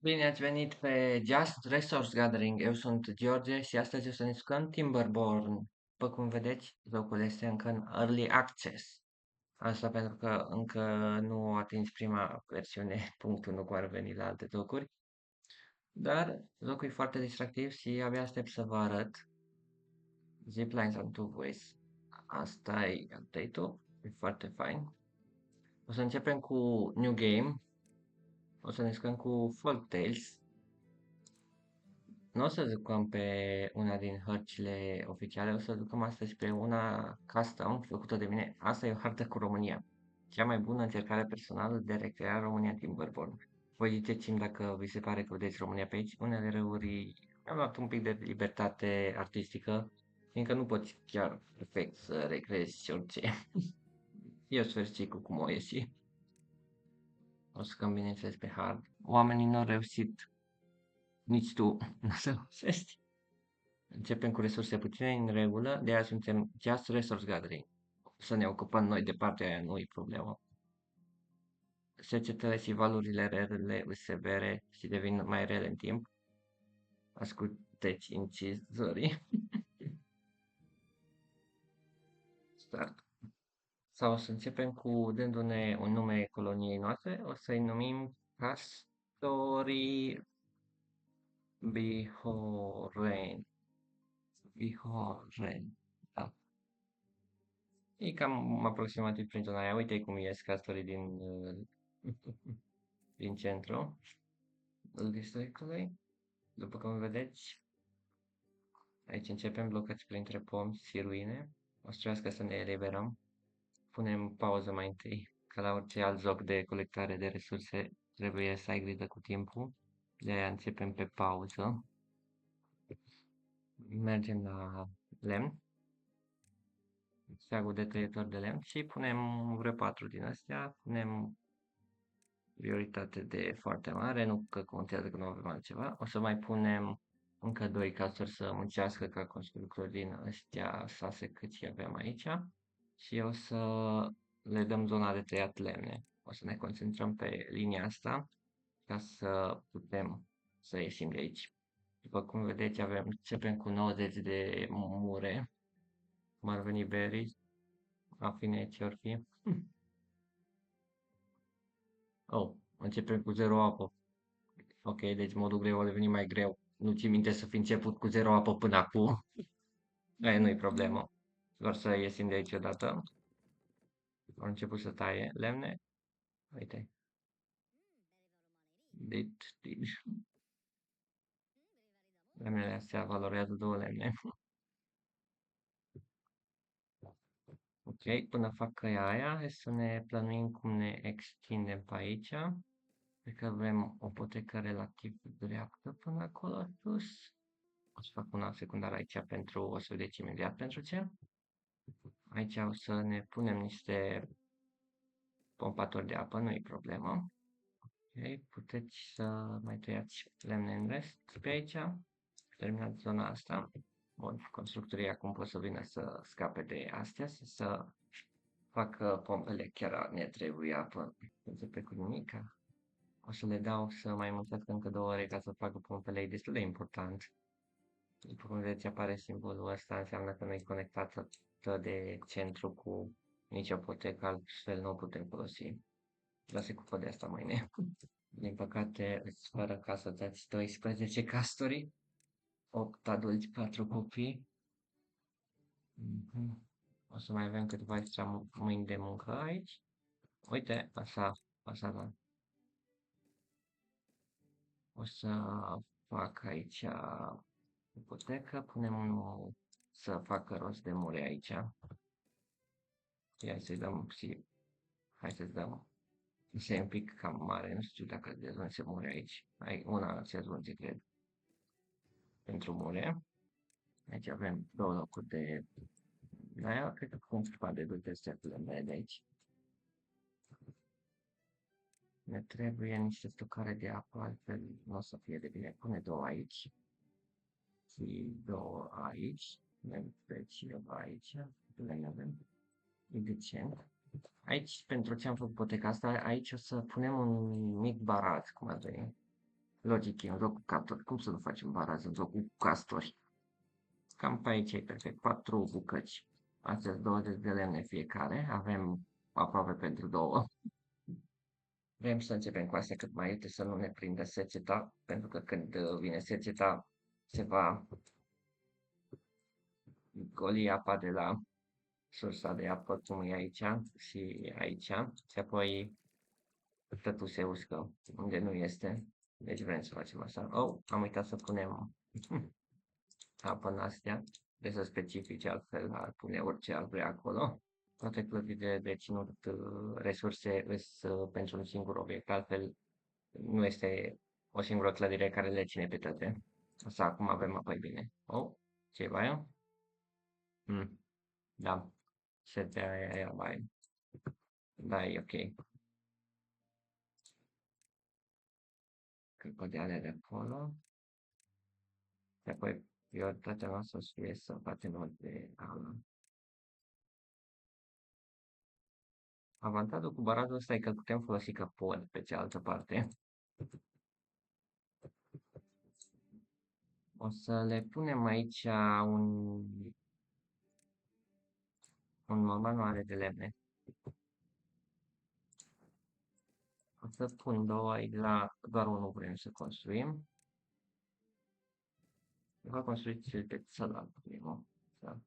Bine ați venit pe Just Resource Gathering. Eu sunt George și astăzi o să ne jucăm Timberborn. După cum vedeți, jocul este încă în Early Access. Asta pentru că încă nu a atins prima versiune, punctul nu cum ar veni la alte jocuri. Dar jocul e foarte distractiv și abia aștept să vă arăt. Ziplines and Two Ways. Asta e update-ul. E foarte fain. O să începem cu New Game. O să ne jucăm cu Folk Tales. Nu o să jucăm pe una din hărțile oficiale, o să jucăm astăzi pe una custom făcută de mine. Asta e o hartă cu România. Cea mai bună încercare personală de a recrea România din Bourbon. Voi ziceți-mi dacă vi se pare că vedeți România pe aici. Unele râuri am luat un pic de libertate artistică, fiindcă nu poți chiar perfect să recreezi orice. Eu sfârșit cu cum o ieși. O să cam bineînțeles pe hard. Oamenii nu au reușit, nici tu nu să reușești. Începem cu resurse puține în regulă, de aia suntem just resource gathering. Să ne ocupăm noi de partea aia, nu e problemă. Secetele și valurile rele severe și devin mai rele în timp. Ascultați incizorii. Start. Sau să începem cu dându-ne un nume coloniei noastre. O să-i numim Castori Bihoren. Bihoren. Da. E cam aproximativ prin zona aia. Uite cum ies castorii din centru al districtului. După cum vedeți, aici începem blocați printre pomi și ruine. O să trebuiască să ne eliberăm. Punem pauză mai întâi. Ca la orice alt joc de colectare de resurse, trebuie să ai grijă cu timpul. De aia începem pe pauză. Mergem la lemn. Steagul de tăietor de lemn și punem vreo 4 din astea. Punem prioritate de foarte mare, nu că contează că nu avem altceva. O să mai punem încă 2 castori să muncească ca constructori din ăstea 6 cât și avem aici. Și o să le dăm zona de tăiat lemne. O să ne concentrăm pe linia asta ca să putem să ieșim de aici. După cum vedeți, începem cu 90 de mure, cum ar veni berries, afine ce or fi. Oh, începem cu 0 apă. Ok, deci modul greu a devenit mai greu. Nu ți minte să fi început cu 0 apă până acum. Aia nu-i problemă. Doar să ieșim de aici odată. Au început să taie lemne. Uite. Deci, lemnele astea valorează 2 lemne. Ok, până fac căia aia, hai să ne plănuim cum ne extindem pe aici. Cred că avem o potecă relativ dreaptă până acolo sus. O să fac una secundară aici pentru, o să vedeți imediat pentru ce. Aici o să ne punem niște pompatori de apă, nu e problemă. Ok, puteți să mai tăiați lemne în rest pe aici. Terminat zona asta. Bun, constructorii acum pot să vină să scape de astea și să facă pompele, chiar ne trebuie apă. Începe cu nimica. O să le dau să mai muncească încă 2 ore ca să facă pompele, e destul de important. După cum vedeți, apare simbolul ăsta, înseamnă că nu e conectată de centru cu nicio potecă, altfel nu o putem folosi. Dar se ocupă de asta mâine. Din păcate, îți fără ca să dați 12 castori, 8 adulți, 4 copii. O să mai avem câteva extra mâini de muncă aici. Uite, așa da. O să fac aici ipotecă, punem unul să facă rost de mure aici. Ia să-i dăm și hai să-ți dăm. Este un pic cam mare, nu știu dacă dezvânse mure aici. Ai una se dezvânse, cred, pentru mure. Aici avem 2 locuri de aia, cred că cum se poate de testeturile mele de aici. Ne trebuie niște stocare de apă, altfel nu o să fie de bine. Pune 2 aici și 2 aici. Ne și eu aici. Le avem. E decent. Aici, pentru ce am făcut poteca asta, aici o să punem un mic baraj, cum ar veni. Logic, e un joc cu castori. Cum să nu facem baraz în joc cu castori? Cam pe aici e perfect. 4 bucăți. Astea 20 de lemne fiecare. Avem aproape pentru două. Vrem să începem cu astea cât mai iute să nu ne prindă seceta, pentru că când vine seceta se va goli apa de la sursa de apă, cum e aici și aici, și apoi totul se uscă unde nu este. Deci vrem să facem așa. Oh, am uitat să punem apă în astea, de să specifice, altfel ar pune orice ar vrea acolo. Toate clădirile de ținut resurse îs pentru un singur obiect, altfel nu este o singură clădire care le ține pe toate. Așa, acum avem apoi bine. Oh, ceva e? Da, setea aia, bai. Da, e ok. Crocodile de acolo. Și apoi prioritatea noastră o să fie să facem de ala. Avantajul cu barazul ăsta e că îl putem folosi ca pod pe cealaltă parte. O să le punem aici un morman mare de lemne. O să pun două aici la doar unul vrem să construim. Va construi cel pe celălalt primul. Da.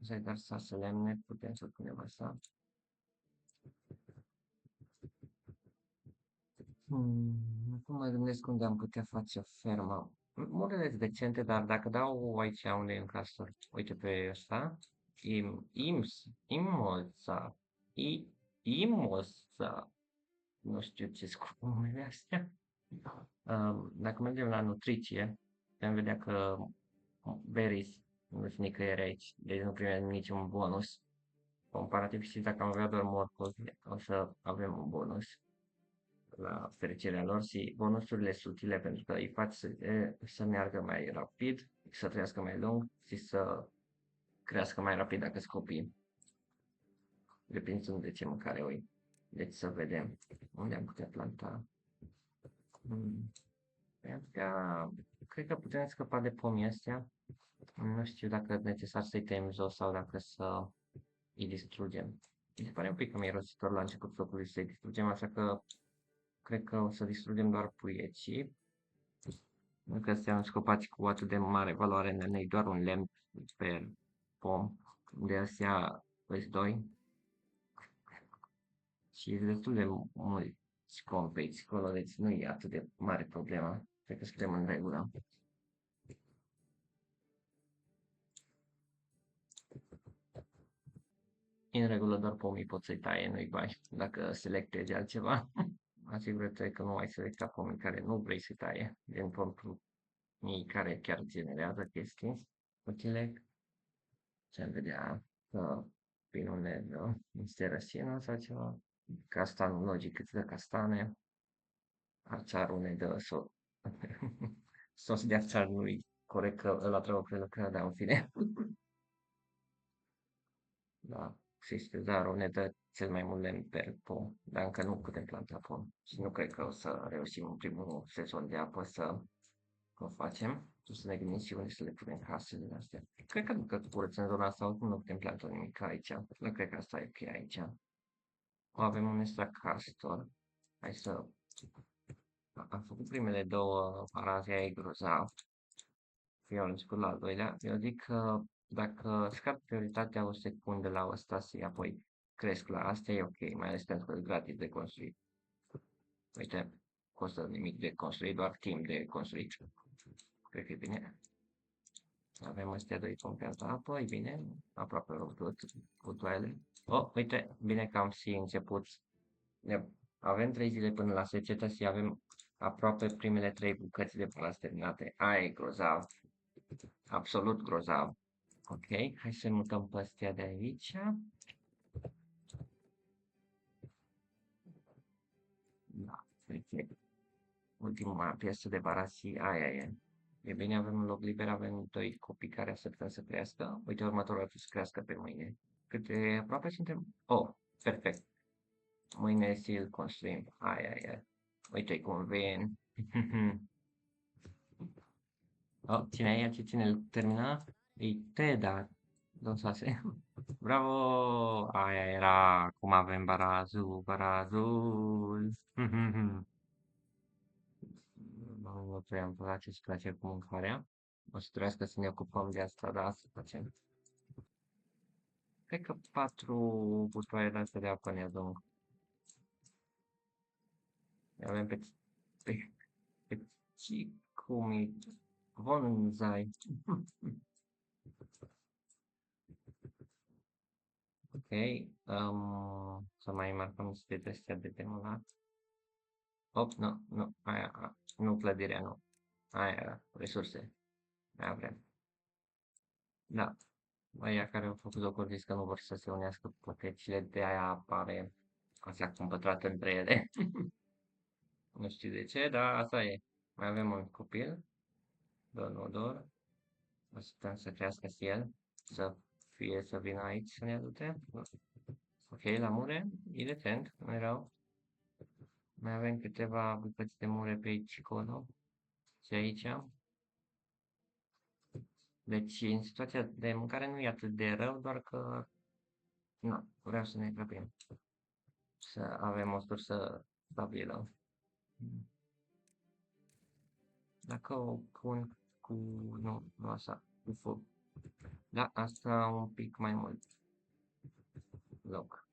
Să-i dar 6 lemne, putem să punem așa. Acum mă gândesc unde am putea face o fermă. Murile sunt decente, dar dacă dau aici unde e un castor, uite pe ăsta, Imoza, Imoza, nu știu ce sunt numele astea. Dacă mergem la nutriție, putem vedea că berries nu sunt nicăieri aici, deci nu primim niciun bonus. Comparativ și dacă am avea doar morcovi, o să avem un bonus la fericirea lor și bonusurile subtile pentru că îi fac să meargă mai rapid, să trăiască mai lung și să crească mai rapid dacă sunt copii, depinzând de ce mâncare au. Deci să vedem unde am putea planta. Cred că putem scăpa de pomii astea. Nu știu dacă e necesar să-i tăiem jos sau dacă să îi distrugem. Mi se pare un pic cam irositor la începutul locului să-i distrugem, așa că cred că o să distrugem doar puiecii. Nu că suntem scopați cu atât de mare valoare în ei, doar un lemn pe pom, de astea îți doi și e destul de mulți pom pe aici, acolo, deci nu e atât de mare problema. Cred că suntem în regulă. În regulă doar pomii pot să-i taie, nu-i bai, dacă selectezi altceva. Asigură-te că nu ai selectat pomii care nu vrei să taie, din pomii care chiar generează chestii utile. Ce-am vedea că pinule este răsină sau ceva. Castan logic cât de castane. Arțarul ne dă sos de arțar nu-i corect că ăla trebuie prelucrat, dar în fine. Da, sistezarul ne dă cel mai mult lemn per pom, dar încă nu putem planta pom. Și nu cred că o să reușim în primul sezon de apă să o facem. O să ne gândim și unde să le punem casele astea. Cred că dacă curățăm zona asta, oricum nu putem planta nimic aici. Nu cred că asta e ok aici. Avem un extra castor. Hai să... Am făcut primele două paraze ai grozav. Eu am început la al doilea. Eu zic că dacă scap prioritatea o secundă la ăsta și apoi cresc la asta, e ok, mai ales pentru că e gratis de construit. Uite, costă nimic de construit, doar timp de construit. Cred că e bine. Avem astea doi pompe de apă, e bine, aproape rupt cu toale. Oh, uite, bine că am și început. Avem 3 zile până la secetă și avem aproape primele 3 bucăți de palas terminate. Aia e grozav. Absolut grozav. Ok, hai să mutăm pe astea de aici. Da, perfect. Ultima piesă de barasi, aia e. E bine, avem un loc liber, avem doi copii care așteptăm să crească. Uite, următorul ar fi să crească pe mâine. Câte aproape suntem? Oh, perfect. Mâine îl construim. Hai. Uite cum vin. Oh, cine e? Ce ține îl termina? E Teda. 26. Bravo! Aia era. Acum avem barazul. Nu prea îmi place să place cu mâncarea. O să trebuiască să ne ocupăm de asta, da, să facem. Cred că 4 butoaie de astea de apă ne adun. Avem pe Chikumi Bonsai. Ok, să mai marcăm niște de astea de demolat. Nu, nu clădirea, nu. Aia, resurse. Aia vrem. Da, aia care au făcut locuri zis că nu vor să se unească potecile, de aia apare așa compătrat între ele. Nu știu de ce, dar asta e. Mai avem un copil, Donodor. O să putem să crească și el, să vină aici să ne ajute. Ok, la mure, e decent, nu e rău. Mai avem câteva bucăți de mure pe aici și acolo. Și aici. Deci, în situația de mâncare nu e atât de rău, doar că nu, vreau să ne grăbim. Să avem o sursă stabilă. Dacă o pun cu, nu așa, cu foc. Da, asta un pic mai mult loc.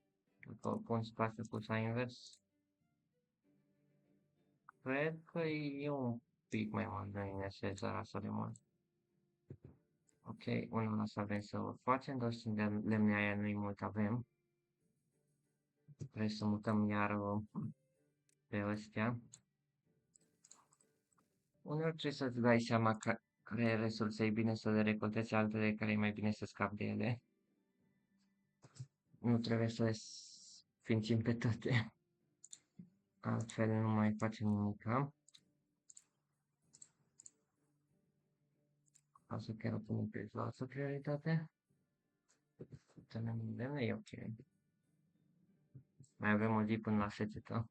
Dacă o pun spațiu cu sa invers, cred că e un pic mai mult, nu e necesar așa de mult. Ok, unul ăsta avem să o facem, 25 de lemne aia nu-i mult avem. Trebuie să mutăm iar pe ăstea. Uneori trebuie să-ți dai seama care resurse e bine să le recoltezi, altele care e mai bine să scapi de ele. Nu trebuie să le sfințim pe toate. Altfel nu mai facem nimica. Asta chiar o punem pe la altă prioritate. Putem lemne, e ok. Mai avem o zi până la secetă.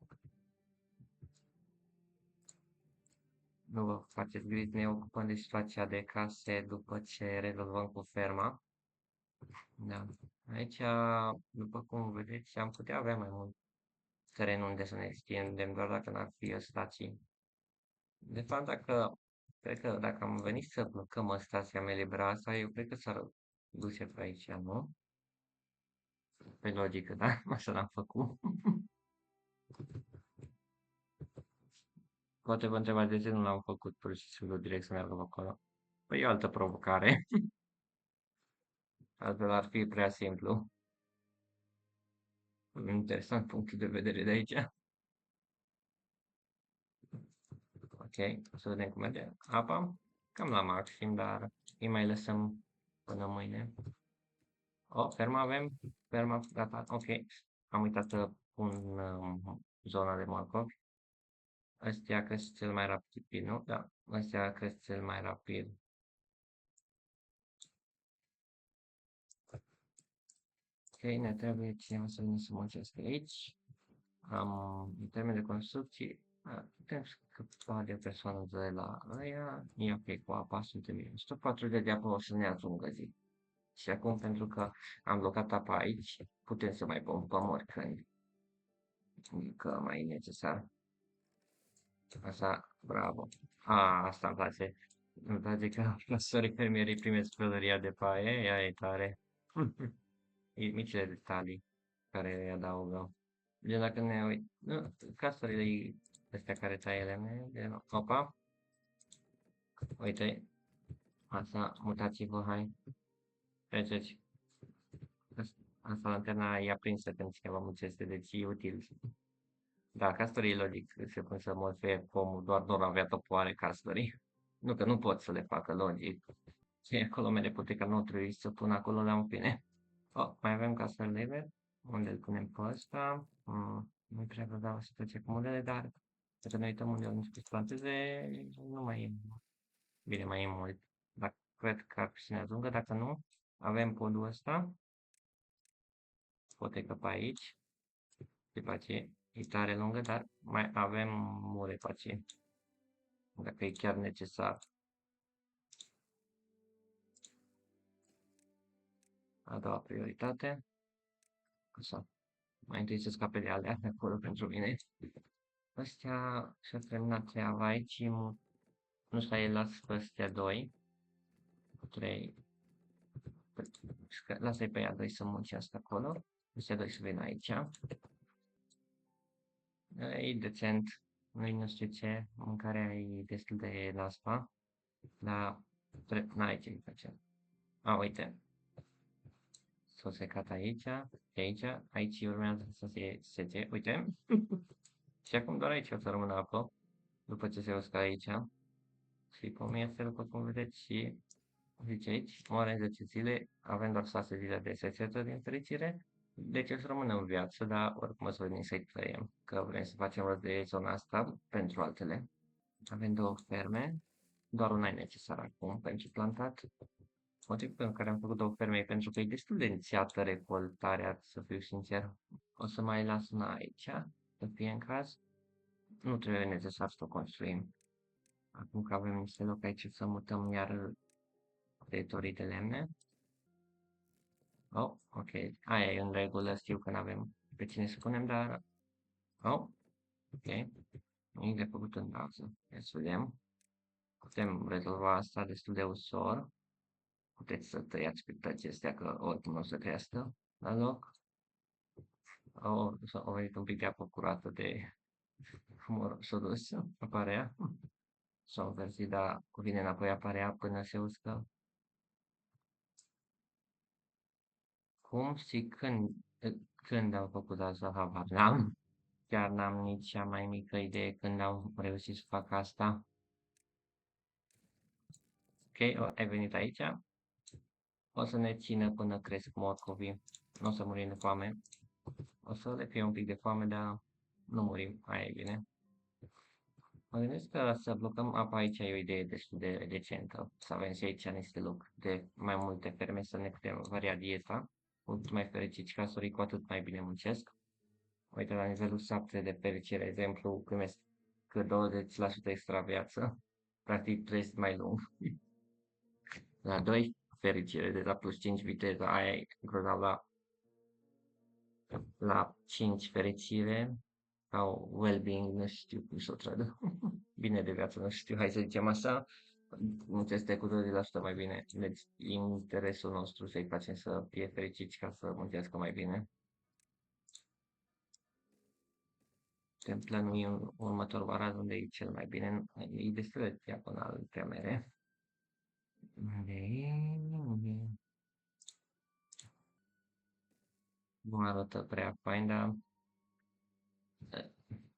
Nu vă faceți griji, ne ocupăm de situația de case după ce rezolvăm cu ferma. Da. Aici, după cum vedeți, am putea avea mai mult teren unde să ne extindem, doar dacă n-ar fi stații. De fapt, cred că dacă am venit să blocăm stația Melibra asta, eu cred că s-ar duce pe aici, nu? Pe logică, da? Așa l-am făcut. Poate vă întrebați de ce nu l-am făcut pur și simplu direct să meargă pe acolo. Păi e o altă provocare. Altfel ar fi prea simplu. Interesant punctul de vedere de aici. Ok, să vedem cum merge. Apa, cam la maxim, dar îi mai lăsăm până mâine. Ferma avem, ferma gata, ok. Am uitat să pun zona de morcovi. Ăstea cresc cel mai rapid, nu? Da, ăstea cresc cel mai rapid. Ok, ne trebuie cineva să vină să muncească aici. În termen de construcții, putem scăpa de persoană de la aia. E ok cu apa, suntem bine. 140 de apă o să ne ajungă zi. Și acum, pentru că am blocat apa aici, putem să mai pompăm oricând. Că mai e necesar. Așa, bravo. Asta îmi place. Îmi place că profesorii fermierii primesc pălăria de paie, ea e tare. Micile detalii care îi adaugă. De dacă ne uit, nu, casturile astea care taie lemne, de opa, uite, asta, mutați-vă, hai, treceți. Asta lanterna e aprinsă când cineva muncește, deci e util. Da, castorii, logic, se pun să modifie pomul, doar nu avea topoare castorii. Nu că nu pot să le facă, logic. Și acolo mere puteca nu trebuie să pun acolo la un fine. Mai avem castor liber, unde îl punem pe ăsta. Nu prea vreau o situație cu modele, dar dacă ne uităm unde au început planteze, nu mai e. Bine, mai e mult. Dar cred că ar fi să ne ajungă, dacă nu, avem podul ăsta. Potecă pe aici. Și face, e tare lungă, dar mai avem mure face, dacă e chiar necesar. A doua prioritate. Așa. Mai întâi să scape de alea de acolo pentru mine. Ăstea și-a terminat treaba aici. Nu știu, el las pe ăstea doi. 3. Lasă-i pe ea doi să muncească acolo. Ăstea doi să vină aici. E decent. Nu știu ce. Mâncarea e destul de naspă. Dar n-ai ce face. A, uite. S-o secat aici. Aici. Aici urmează să se sece. Uite. Și acum doar aici o să rămână apă. După ce se uscă aici. Și cum este, după cum vedeți, și zice aici, moare în 10 zile, avem doar 6 zile de secetă din fericire, deci o să rămână în viață, dar oricum o să venim să-i trăiem, că vrem să facem rost de zona asta pentru altele. Avem două ferme, doar una e necesar acum pentru plantat. Motivul pentru care am făcut două ferme e pentru că e destul de înțeată recoltarea, să fiu sincer. O să mai las una aici, să fie în caz. Nu trebuie necesar să o construim. Acum că avem niște loc aici să mutăm iar tăietorii de lemne. Oh, ok. Aia e în regulă, știu că nu avem pe cine să punem, dar... Oh, ok. Nimic de făcut în bază. Ia să vedem. Putem rezolva asta destul de ușor. Puteți să tăiați pe acestea, că oricum nu o să crească la loc. Oh, a venit un pic de apă curată de humor s-a dus, aparea. S-a înversit, dar vine înapoi aparea până se uscă. Cum și când am făcut asta, habar n-am. Chiar n-am nici cea mai mică idee când am reușit să fac asta. Ok, ai venit aici. O să ne țină până cresc morcovii. Nu o să murim de foame. O să le fie un pic de foame, dar nu murim. Aia e bine. Mă gândesc că să blocăm apa aici e o idee destul de decentă. Să avem și aici niște loc de mai multe ferme să ne putem varia dieta. Cu cât mai fericiți casorii, cu atât mai bine muncesc. Uite, la nivelul 7 de fericire, exemplu, primesc că 20% extra viață. Practic trăiesc mai lung. La 2 fericire, de la plus 5 viteză, aia e grozav la 5 fericire sau well-being, nu știu cum să o tradă. Bine de viață, nu știu, hai să zicem așa. Este cu 20% mai bine. Deci, interesul nostru să-i facem să fie fericiți ca să muncească mai bine. Putem plănui un următor varaj unde e cel mai bine. E destul de diagonal pe mere. Nu arată prea fain, dar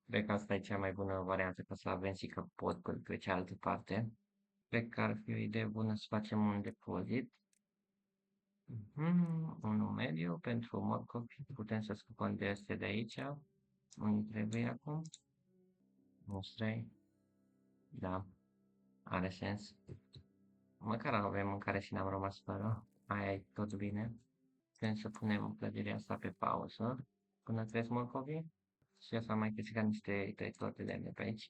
cred că asta e cea mai bună variantă ca să avem și că pot pe cealaltă parte. Cred că ar fi o idee bună să facem un depozit. Unul mediu pentru morcovi. Putem să scăpăm de astea de aici. Unii trebuie acum. Mustrei. Da. Are sens. Măcar avem mâncare și n-am rămas fără. Aia e tot bine. Putem să punem clădirea asta pe pauză până cresc morcovii. Și asta mai câștigat niște tăitori de lemne pe aici.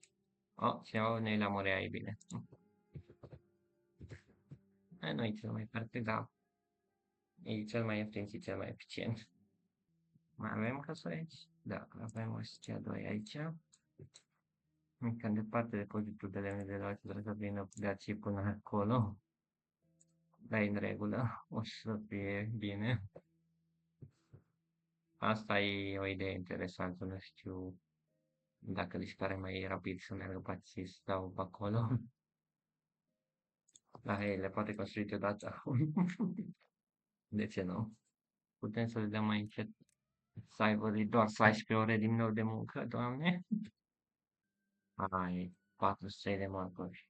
Și au noi la morea e bine. Nu e cel mai perfect, dar e cel mai ieftin și cel mai eficient. Mai avem căsuri aici? Da, avem ăștia doi aici. Cam departe depozitul de lemne de la trebuie să vină de aici până acolo. Dar e în regulă, o să fie bine. Asta e o idee interesantă, nu știu dacă li se pare mai rapid să meargă pe aici să stau pe acolo. Dar hei, le poate construi deodată. De ce nu? Putem să le dăm mai încet să aibă doar 16 ore din nou de muncă, doamne. Ai, 400 de morcuri.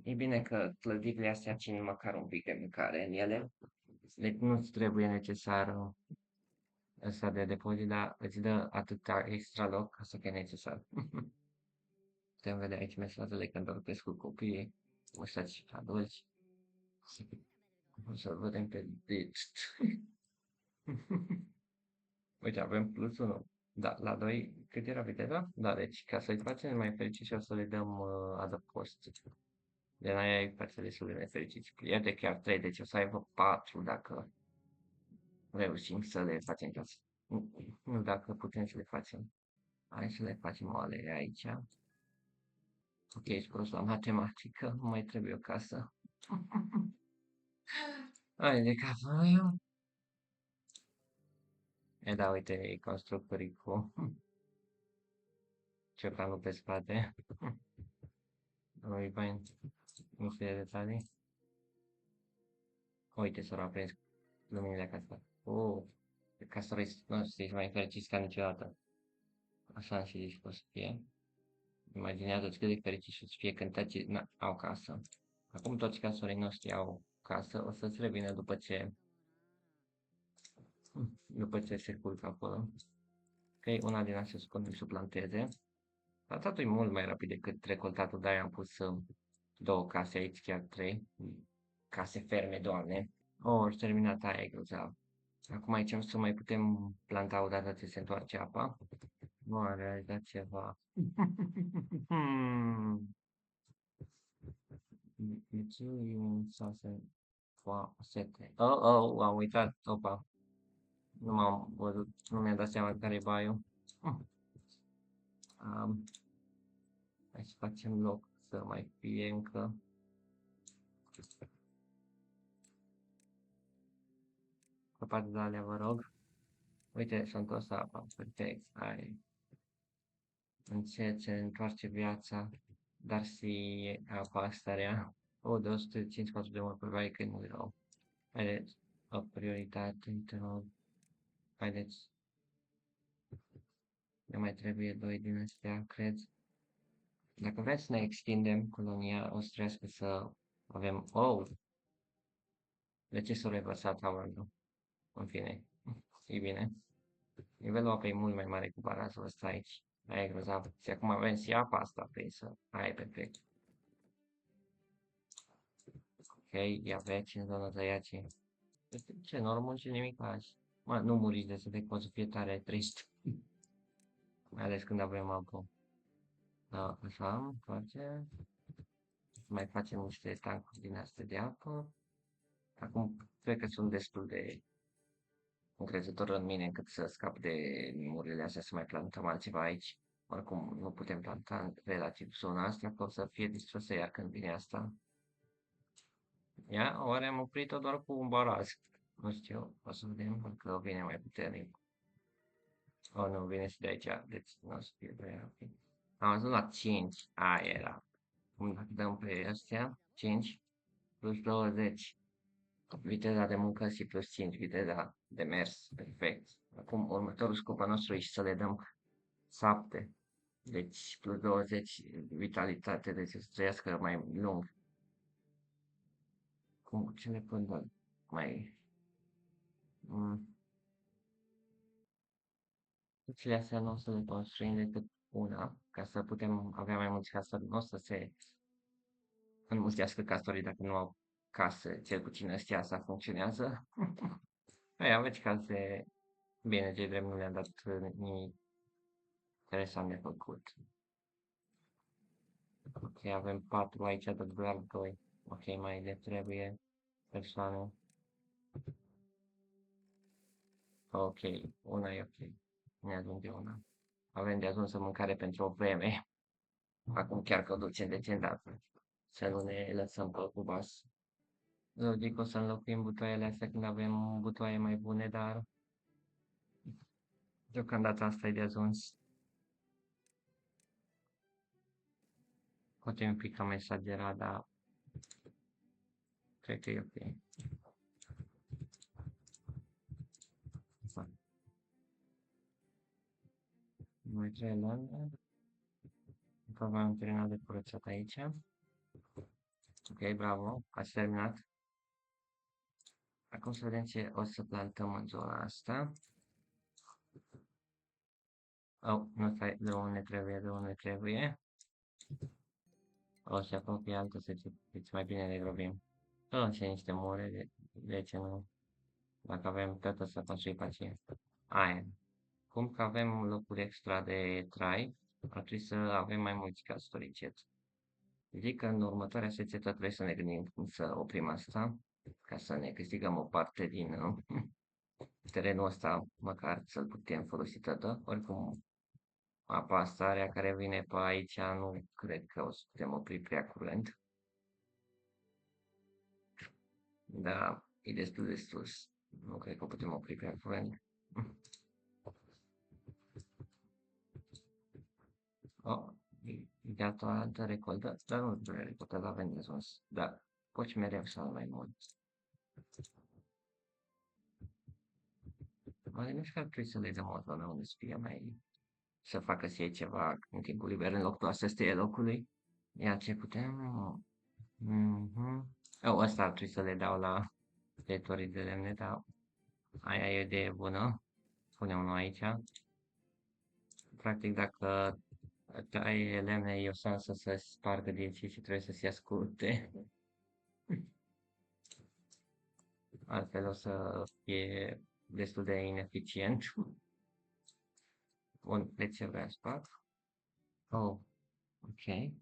E bine că clădirile astea țin măcar un pic de mâncare în ele. Deci nu-ți trebuie necesar ăsta de depozit, dar îți dă atâta extra loc ca să fie necesar. Putem vedea aici mesajele când vorbesc cu copiii, muștați adulți. O să vedem pe text. Uite, avem plus 1. Da, la 2, cât era viteza? Da, deci ca să-i facem mai fericiți o să le dăm adăpost. De la ea îi face destul de nefericiți. Iată chiar 3, deci o să aibă 4 dacă reușim să le facem casă. Nu dacă putem să le facem. Hai să le facem o alere aici. Ok, ești prost la matematică, nu mai trebuie o casă. Hai de capul meu. E da, uite, constructorii cu ciocanul pe spate. Ui, fain, nu știu de detalii. Uite, s-au aprins luminile acasă. Castorii noștri sunt mai fericiți ca niciodată. Așa am și zis că o să fie. Imaginează-ți cât de fericiți o să fie când tăcii au casă. Acum toți castorii noștri au casă, o să-ți revină după ce se culcă acolo. Ok, una din astea să să planteze. Plantatul e mult mai rapid decât recoltatul, de-aia am pus două case aici, chiar trei. Case ferme, doamne. Ori terminat aia e grozav. Acum aici să mai putem planta odată ce se întoarce apa. Nu am realizat ceva. De ce e un 6 Oh, am uitat. Opa. Nu m-am văzut. Nu mi-am dat seama care e baiul. Hai să facem loc să mai fie încă. Scăpați de alea, vă rog. Uite, s-a întors apa. Perfect. Hai. Încet se întoarce viața. Dar și apa asta rea. De 154 de ori, probabil că nu erau. Haideți, o prioritate, te rog. Haideți. Ne mai trebuie doi din astea, cred. Dacă vreți să ne extindem colonia, o să trebuiască să avem... De ce s-a revărsat aurul? În fine, e bine. Nivelul apei e mult mai mare cu barazul ăsta aici. Aia e grozav. Și acum avem și apa asta prinsă. Aia e perfect. Ok, ia veci în zona Zaiaci. Ce, nu munci nimic azi. Mă, nu muriți de să poți să fie tare trist. Mai ales când avem apă. Da, așa, face. Mai facem niște tancuri din astea de apă. Acum, cred că sunt destul de încrezător în mine încât să scap de murile astea să mai plantăm altceva aici. Oricum, nu putem planta relativ zona asta, că o să fie distrusă iar când vine asta. Ia, oare am oprit-o doar cu un baraj? Nu știu, o să vedem că vine mai puternic. Nu, vine și de aici, deci nu o să fie prea rapid. Am ajuns la 5, aia era. Cum dăm pe astea, 5 plus 20. Viteza de muncă și plus 5 viteza de mers. Perfect. Acum următorul scop al nostru este să le dăm 7. Deci plus 20 vitalitate, deci să trăiască mai lung. Cum, ce le pun doar mai... Cele astea nu o să le construim decât una, ca să putem avea mai mulți castori. Nu o să se înmulțească castorii dacă nu au casă, cel puțin ăstea asta funcționează. Păi aveți case bine, cei drept nu le-am dat nimic interesant de făcut. Ok, avem 4 aici, dar doar 2. Ok, mai le trebuie persoane. Ok, una e ok. Ne ajunge una. Avem de ajuns mâncare pentru o vreme. Acum chiar că o ducem decent, dar să nu ne lăsăm pe cubas. Logic o să înlocuim butoaiele astea când avem butoaie mai bune, dar deocamdată asta e de ajuns. Poate un pic am exagerat, dar cred că e ok. Mai trei lande. Încă avem un terminal de curățat aici. Ok, bravo, ați terminat. Acum să vedem ce o să plantăm în zona asta. Nu stai, de unde trebuie. O să apropie altă să zici mai bine le grobim. Și niște mure, de ce nu? Dacă avem tot o să construim pe aceea. Aia. Cum că avem locuri extra de trai, ar trebui să avem mai mulți castoricet. Zic că în următoarea secetă trebuie să ne gândim cum să oprim asta, ca să ne câștigăm o parte din terenul ăsta, măcar să-l putem folosi toată. Oricum, apasarea care vine pe aici nu cred că o să putem opri prea curând. Da, e destul de sus. Nu cred că o putem opri prea curând. Oh, gata, altă recoltă, dar nu trebuie recoltă, dar avem de sus. Da, poți mereu să mai mult. Mă gândesc că ar trebui să le dăm o zonă unde să fie mai... să facă să iei ceva în timpul liber în locul ăsta să locului. Iar ce putem... Oh, ăsta ar trebui să le dau la tăietorii de lemne, dar aia e o idee bună. Pune unul aici. Practic, dacă tai lemne, e o șansă să spargă dinții și trebuie să se asculte. Altfel o să fie destul de ineficient. Bun, de ce vreau să fac? Oh, ok.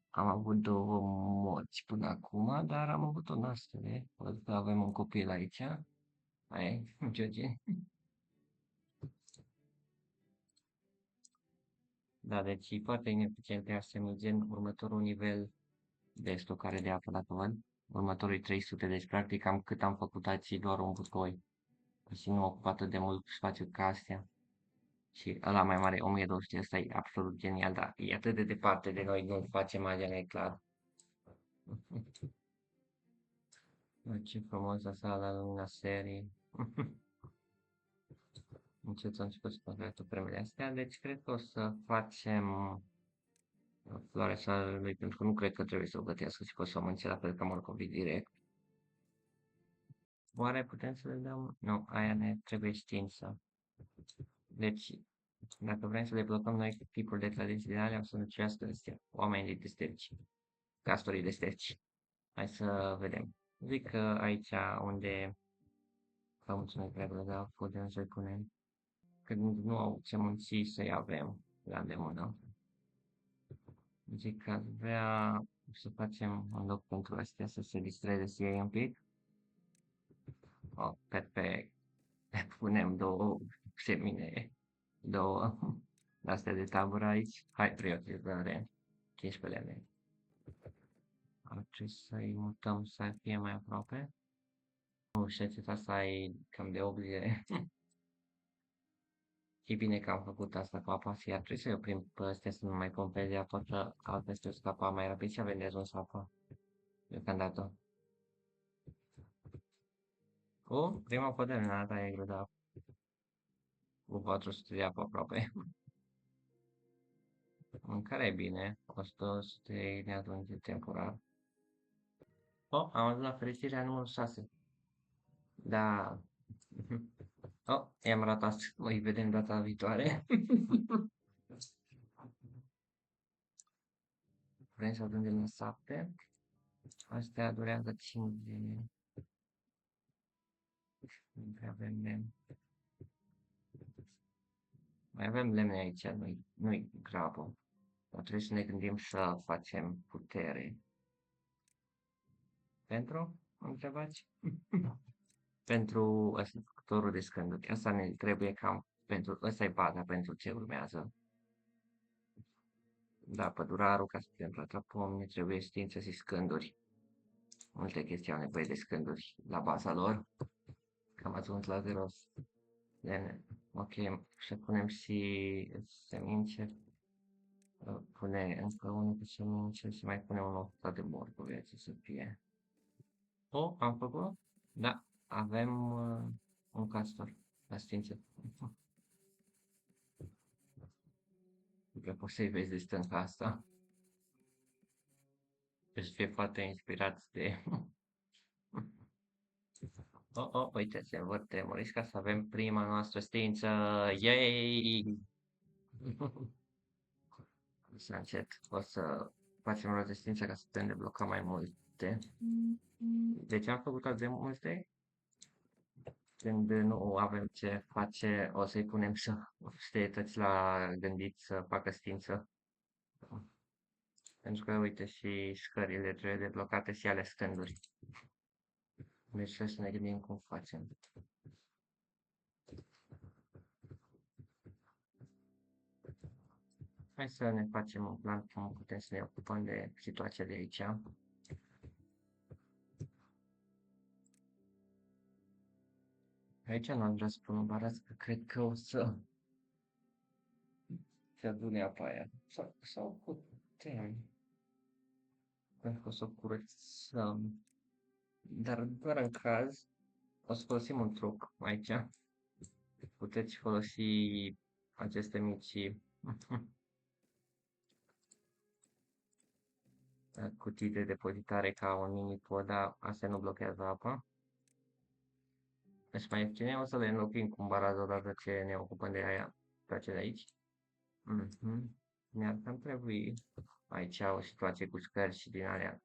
Am avut două morți până acum, dar am avut o naștere. Văd că avem un copil aici. Hai, George. Da, deci e foarte ineficient de asemenea gen următorul nivel de stocare de apă, dacă văd. Următorii 300, deci practic am cât am făcut aici doar un butoi. Și nu ocupat atât de mult spațiu ca astea. Și ăla mai mare, 1200, ăsta e absolut genial, dar e atât de departe de noi, nu facem magia, e clar. Ce frumos asta la lumina serii. Încet am început să fac premiile astea, deci cred că o să facem floarea soarelui, pentru că nu cred că trebuie să o gătească și pot să o mănânce la fel ca morcovii direct. Oare putem să le dăm? Nu, aia ne trebuie știință. Deci, dacă vrem să deblocăm noi tipuri de tradiționale, o să ne cerească astea, oamenii de sterci, castorii de sterci. Hai să vedem. Zic că aici unde vă mulțumesc regulă, dar putem să-i punem. Când nu au ce munci să-i avem la îndemână. Zic că aș vrea să facem un loc pentru astea să se distreze să iei un pic. Oh, perfect. Punem două semine, două astea de tabără aici. Hai, prioritizare. 15 lene. Ar trebui să-i mutăm să fie mai aproape. Nu, știți, asta e cam de 8 zile. E bine că am făcut asta cu apa și ar trebui să-i oprim pe astea să nu mai pompeze apă, că altfel se scapa mai rapid și avem de ajuns apă. Deocamdată. Prima podere, nada e greu, cu 400 de apă aproape. Care e bine, 100 de atunci temporar. Am ajuns la fericirea numărul 6. Da. I-am ratat. Îi vedem data viitoare. Vrem să ajungem la 7. Astea durează 5 zile. Nu prea avem lemn. Mai avem lemne aici, nu-i grabă. Dar trebuie să ne gândim să facem putere. Pentru? Întrebați? Pentru ăsta, făcătorul de scânduri. Asta ne trebuie cam pentru, ăsta e baza pentru ce urmează. Da, pădurarul, ca să putem plăta pom, ne trebuie știință și scânduri. Multe chestii au nevoie de scânduri la baza lor. Cam ajuns la 0. Ok, să punem și semințe. Pune încă unul cu semințe și mai pune un 100 de morcove să fie. Am făcut? Da, avem un castor la știință. Că poți să-i vezi de stânga asta. Deci fie foarte inspirați de... Uite, se vor tremuriți ca să avem prima noastră știință. Yay! Să încet. O să facem o rezistență ca să putem debloca mai multe. Deci am făcut atât de multe. când nu avem ce face, o să-i punem să stea toți la gândit să facă stință. Pentru că, uite, și scările trebuie deblocate și ale scânduri. Deci trebuie să ne gândim cum facem. Hai să ne facem un plan cum putem să ne ocupăm de situația de aici. Aici nu am vrea să pun un baraz, că cred că o să se adune apa aia. Sau putem, pentru că o să o curățăm. Dar doar în caz, o să folosim un truc aici. Puteți folosi aceste mici cutii de depozitare ca un mini pod, dar astea nu blochează apa. Deci mai ieftine o să le înlocuim cu un baraz odată ce ne ocupăm de aia, pe de aici. Mi-ar cam trebui aici o situație cu scări și din alea.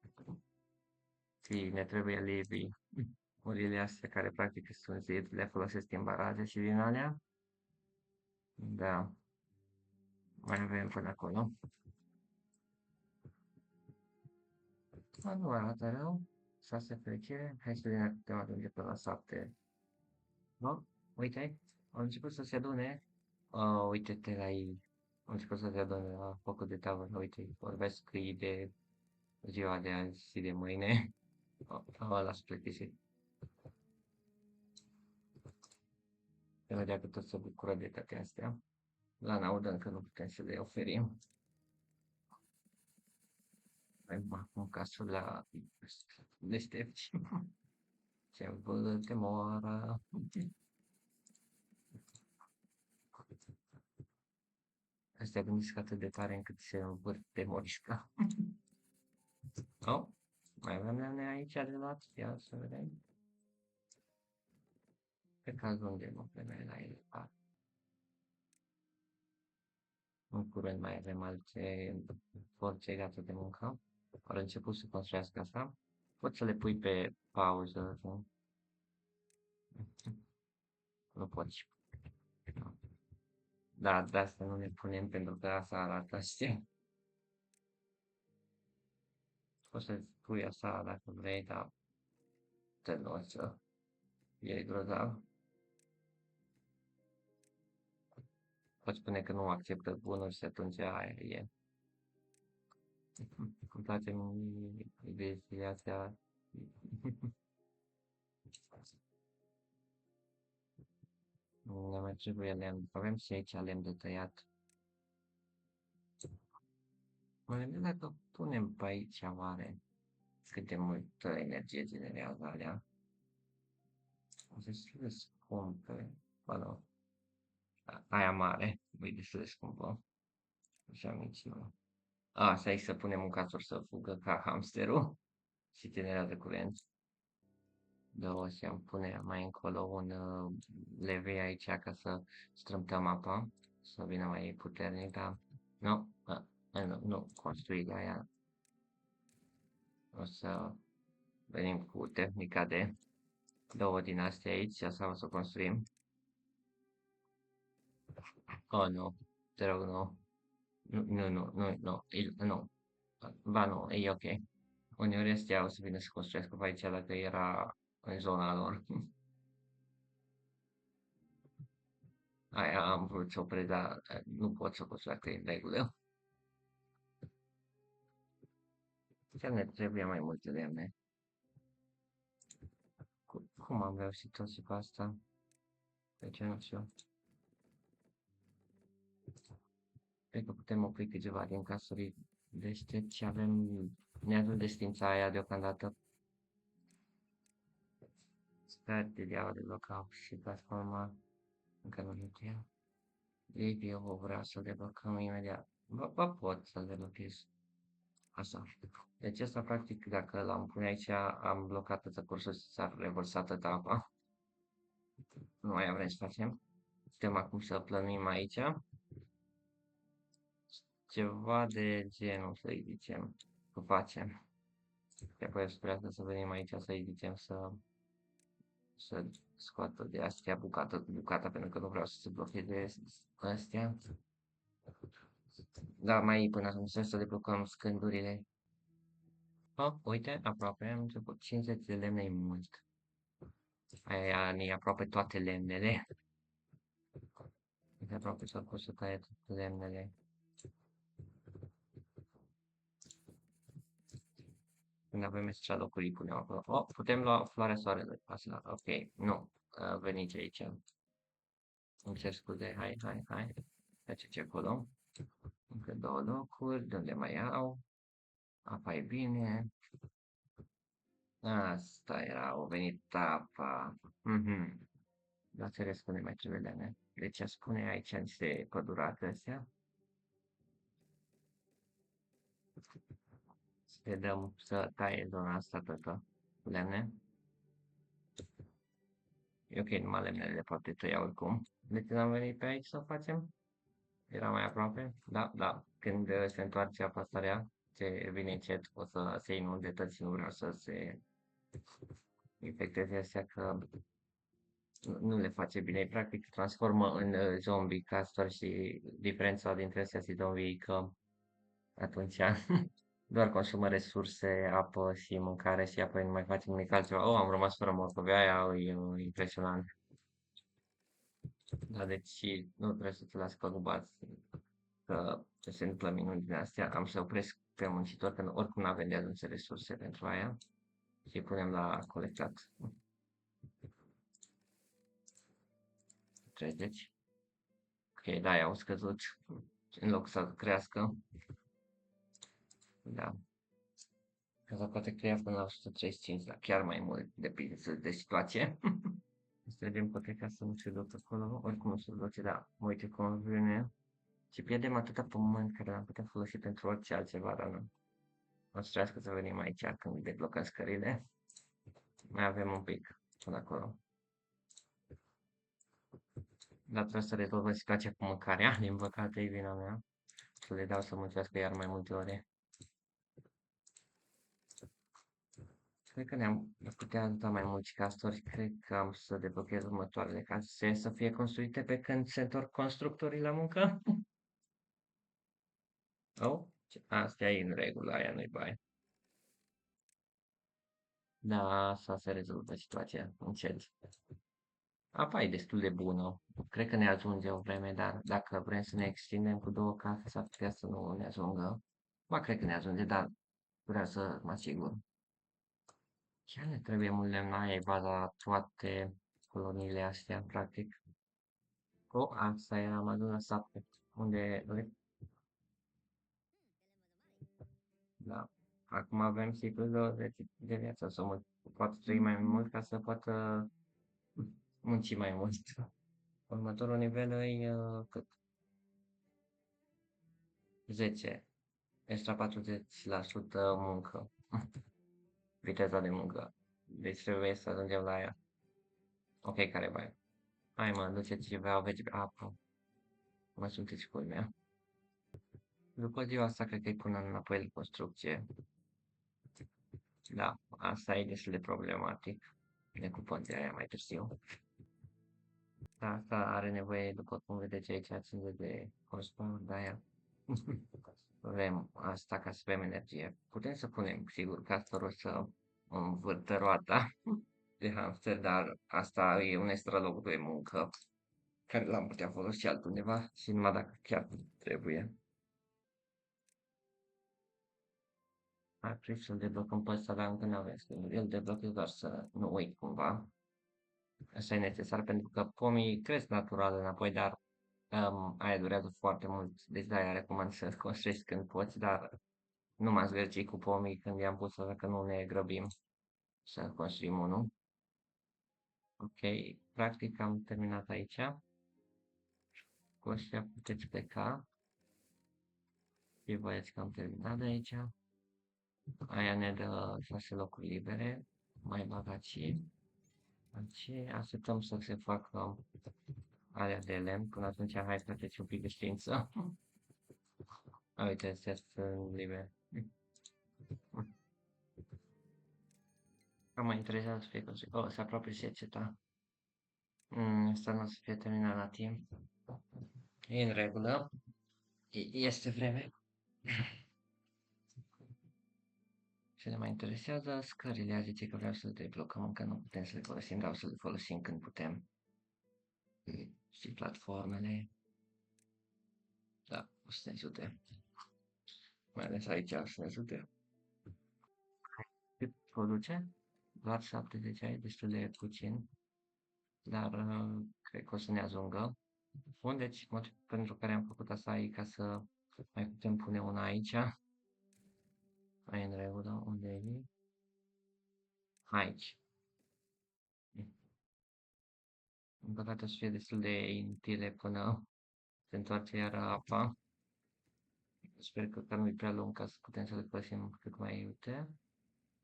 Și ne trebuie livii. Urile astea care practic sunt zid, le folosesc în baraze și din alea. Da, mai avem până acolo. Nu arată rău. 6 fericire. Hai să vedem dacă putem ajunge până la 7. No? Uite, au început să se adune. Uite-te la ei. Au început să se adune la focul de tavă. Uite, vorbesc scrii de ziua de azi și de mâine. Las plictisit. Se vedea că tot se bucură de toate astea. La naudă încă nu putem să le oferim. Mai un casul la deștepți. Ce văd te moară. Astea gândesc atât de tare încât se învârt de morișca. Oh, mai avem lemne aici de luat? Ia să vedem. Pe caz unde nu lemne la ele. În curând mai avem alte forțe gata de muncă. Au început să construiască asta. Poți să le pui pe pauză. Nu poți. Da, de asta nu ne punem pentru că asta arată, știi? Poți să pui asta dacă vrei, dar te nu o să e grozav. Poți spune că nu acceptă bunuri și atunci aia e. Îmi place ideile astea. Ne mai trebuie lemn. Avem și aici lemn de tăiat. Mă gândesc dacă punem pe aici oare cât de multă energie generează alea. Destul de scumpe. Ba nu. Aia mare. E destul de scumpă. Așa mici, nu. Asta e să punem un castor să fugă ca hamsterul și generează curent. Două și am pune mai încolo un levei aici ca să strâmtăm apa, să vină mai puternic, dar nu construirea aia. O să venim cu tehnica de două din astea aici și asta o să construim. Oh, nu, te rog, nu. Nu. Ba nu, e ok. Uneori astea o să vină să construiască pe aici dacă era în zona lor. Aia am vrut să opresc, dar nu pot să construiască în regulă. Chiar ne trebuie mai multe lemne. Cum am reușit tot și pe asta? De ce nu știu? Cred că putem opri câteva din casuri deștept și avem neazul de știința aia deocamdată. Sper de diavol de locau și platforma încă nu știu. Eu o vreau să deblocăm imediat. Vă pot să deblochez. Așa. Deci asta practic dacă l-am pune aici am blocat toată cursul și s-a revărsat toată apa. Nu mai vrem să facem. Putem acum să plănuim aici. Ceva de genul să zicem. Să facem. Și apoi sper să venim aici să zicem să să scoată de astea bucată cu bucata, pentru că nu vreau să se blocheze astea. Da, mai până atunci să deblocăm scândurile. Oh, uite, aproape am început 50 de lemne e mult. Aia ne aproape toate lemnele. Uite, aproape s-au pus să taie toate lemnele. Când avem extra locuri, îi punem acolo. Oh, putem lua floarea soarelui. Asta, ok, nu. Veniți aici. Îmi cer scuze, hai. Faceți acolo. Încă 2 locuri, de unde mai au? Apa e bine. Asta era, au venit apa. Da, să spune mai trebuie lemne. Deci spune aici niște pădurate astea. Să dăm să taie zona asta toată cu lemne. E ok, numai lemnele le poate tăia oricum. De când am venit pe aici să facem? Era mai aproape? Da. Când se întoarce apa asta rea, se vine încet, o să se inunde tot și nu vreau să se infecteze astea, că nu le face bine. Practic transformă în zombie castor și diferența dintre astea și zombie că atunci doar consumă resurse, apă și mâncare și apoi nu mai face nimic altceva. Oh, am rămas fără morcove, aia e impresionant. Da, deci nu trebuie să te las păgubați, că se întâmplă minuni din astea. Am să opresc pe muncitor, că oricum nu avem de adunse resurse pentru aia și punem la colectat. 30. Ok, da, au scăzut în loc să crească. Da. Asta poate crea până la 135, dar chiar mai mult, depinde de situație. Să vedem poate ca să nu se ducă acolo, oricum nu se duce, da, uite cum vine. Și pierdem atâta pământ care l-am putea folosi pentru orice altceva, dar nu. O să trebuiască să venim aici când deblocăm scările. Mai avem un pic până acolo. Dar trebuie să rezolvăm situația cu mâncarea, din păcate e vina mea. Să le dau să muncească iar mai multe ore. Cred că ne-am putea ajuta mai mulți castori. Cred că am să deblochez următoarele case să fie construite pe când se întorc constructorii la muncă. Oh, asta e în regulă, aia nu-i bai. Da, să se rezolvă situația încet. Apa e destul de bună. Cred că ne ajunge o vreme, dar dacă vrem să ne extindem cu 2 case, s-ar putea să nu ne ajungă. Ba, cred că ne ajunge, dar vreau să mă asigur. Chiar ne trebuie mult lemn, aia e baza toate coloniile astea, practic. Oh, asta era Maduna Sapte, unde, da, acum avem ciclul 20 de viață, să poate trăi mai mult ca să poată munci mai mult. Următorul nivel e cât? 10. Extra 40% muncă. Viteza de muncă. Deci trebuie să ajungem la ea. Ok, care mai? Hai mă, duceți-vă, aveți apă. Mă sunteți culmea. După ziua asta, cred că îi pun înapoi de construcție. Da, asta e destul de problematic. Ne ocupăm de aia mai târziu. Da, asta are nevoie, după cum vedeți aici, 50 de horsepower, de aia. Vrem asta ca să avem energie. Putem să punem, sigur, castorul să învârtă roata de hamster, dar asta e un extra loc de muncă care l-am putea folosi altundeva și numai dacă chiar trebuie. Ar trebui să-l deblocăm pe ăsta, dar încă nu avem schimb. El deblochez doar să nu uit cumva. Asta e necesar pentru că pomii cresc natural înapoi, dar aia durează foarte mult. Deci de-aia recomand să construiești când poți, dar nu m-am zgârcit cu pomii când i-am pus așa că nu ne grăbim să construim unul. Ok, practic am terminat aici. Cu ăștia puteți pleca. Și băieți că am terminat de aici. Aia ne dă 6 locuri libere. Mai bagați și aici. Așteptăm să se facă alea de lemn. Până atunci hai să faceți un pic de știință. Uite, astea sunt libere. Cam mai interesant să fie construit. Oh, se apropie seceta. Asta nu o să fie terminat la timp. E în regulă. Este vreme. Ce ne mai interesează? Scările, a zice că vreau să le deblocăm, încă nu putem să le folosim, dar o să le folosim când putem. Și platformele. Da, o să ne ajute. Mai ales aici o să ne ajute. Cât produce? Doar 70, e destul de puțin, dar cred că o să ne ajungă. Bun, deci motivul pentru care am făcut asta e ca să mai putem pune una aici. Mai în regulă, unde e? Aici. În păcate o să fie destul de inutile până se întoarce iar apa. Sper că nu-i prea lung ca să putem să le folosim cât mai iute.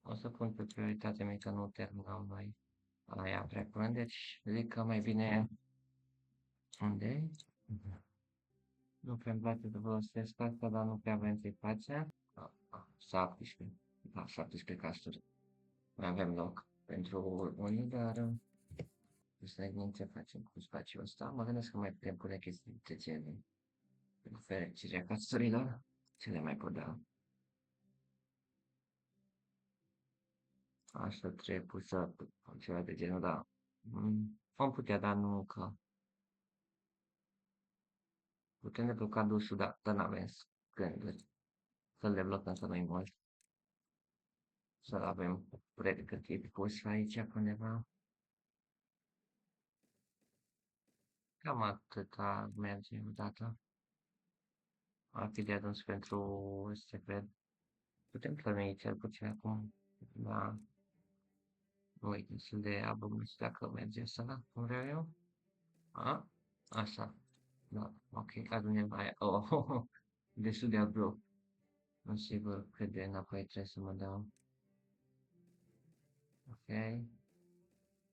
O să pun pe prioritate mea că nu terminăm noi aia prea curând, deci zic că mai bine unde nu prea îmi place să folosesc asta, dar nu prea avem ce face. 17, da, 17 casturi. Mai avem loc pentru unii, dar să ne gândim ce facem cu spațiul ăsta. Mă gândesc că mai putem pune chestii de genul pentru fericirea casturilor. Ce le mai pot da? Asta trebuie pusă ceva de genul, da. Vom putea da, nu încă. Putem debloca dușul, dar nu avem gânduri. Să-l deblocăm să nu-i mult. Să-l avem pregătit pus aici undeva. Cam atâta merge odată. Ar fi de ajuns pentru secret. Putem plănui cel puțin acum. Da. Nu e destul de abă, nu știu dacă merge asta, da? Cum vreau eu? A? Așa. Da, ok, adunem aia. Oh, oh, oh. Destul de abrupt. Nu sigur cât de înapoi trebuie să mă dau. Ok.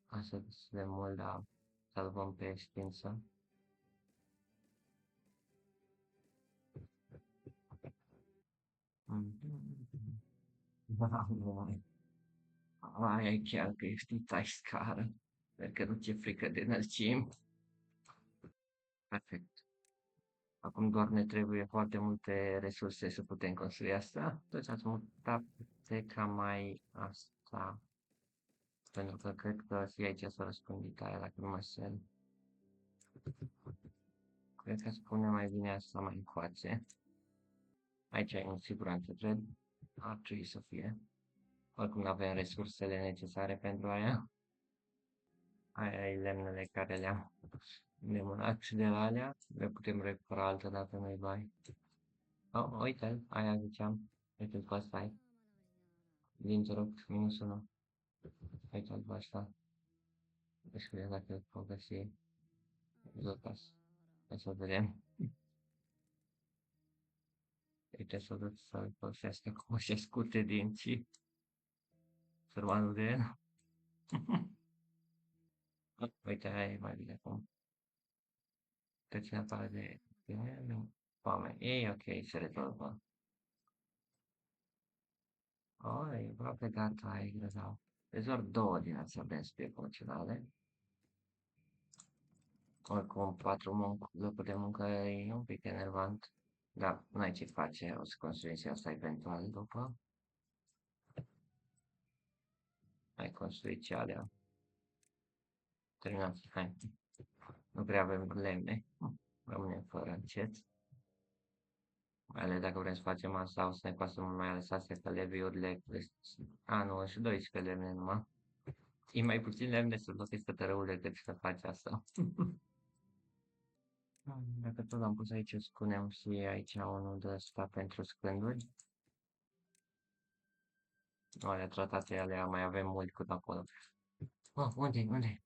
Asta destul de mult, dar salvăm pe extinsă. Da, nu. Aia e chiar că ești tai scară. Sper că nu ți-e frică de înălțimi. Perfect. Acum doar ne trebuie foarte multe resurse să putem construi asta. Deci ați mutat teca mai asta. Pentru că cred că și aici s-a răspândit aia dacă nu mă înșel. Cred că spune mai bine asta mai încoace. Aici e în siguranță, cred. Ar trebui să fie. Oricum avem resursele necesare pentru aia. Aia e lemnele care le-am nemânat de la alea. Le putem recupera altă dată, nu-i bai. Oh, uite-l, aia ziceam. Uite-l pe ăsta ai. Din rupt, minus 1. Uite-l pe ăsta. Nu știu dacă îl pot găsi. Zotas. Hai să vedem. Uite să duc să-l folosească cum și scute dinții. Sărmanul de el. Uite, aia e mai bine acum. Trece în afară de foame. E ok, se rezolvă. Oh, e aproape gata, ai grădau. Deci doar două din astea avem să fie funcționale. Oricum, 4 locuri de muncă e un pic enervant. Dar n-ai ce face, o să construim și asta eventual după. Ai construit și alea. Terminat, hai. Nu prea avem lemne. Rămânem fără încet. Mai ales dacă vrem să facem asta, o să ne pasă mult mai ales astea că leviurile nu, și 12 lemne numai. E mai puțin lemne să blochezi tătărăul decât să faci asta. Dacă tot l-am pus aici, spunem și aici unul de ăsta pentru scânduri. Alea tratate, alea mai avem mult cât acolo. Oh, unde?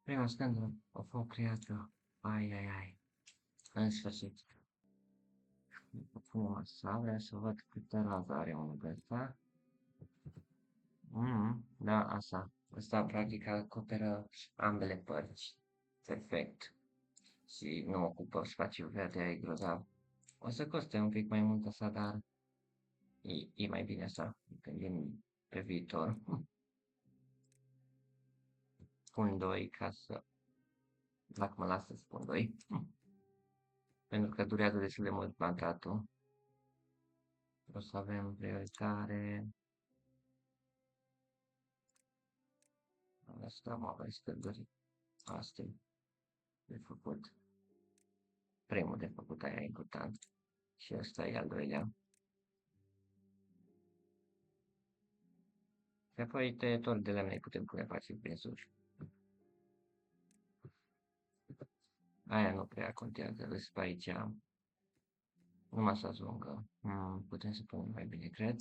Prima scândură a fost creată. Ai. În sfârșit. Punem așa, vreau să văd câte rază are unul de ăsta. Da, așa. Asta practic acoperă ambele părți. Perfect. Și nu ocupă spațiul verde, e grozav. O să coste un pic mai mult așa, dar e mai bine așa, gândim pe viitor. spun doi ca să, dacă mă lasă să spun doi, pentru că durează destul de mult plantatul. O să avem prioritare. Asta mă avem scălduri. Asta e de făcut. Primul de făcut, aia e important. Și ăsta e al doilea. Și apoi tăietori de lemne putem pune facil prin sus. Aia nu prea contează, lăs pe aici. Numai să ajungă. Putem să punem mai bine, cred.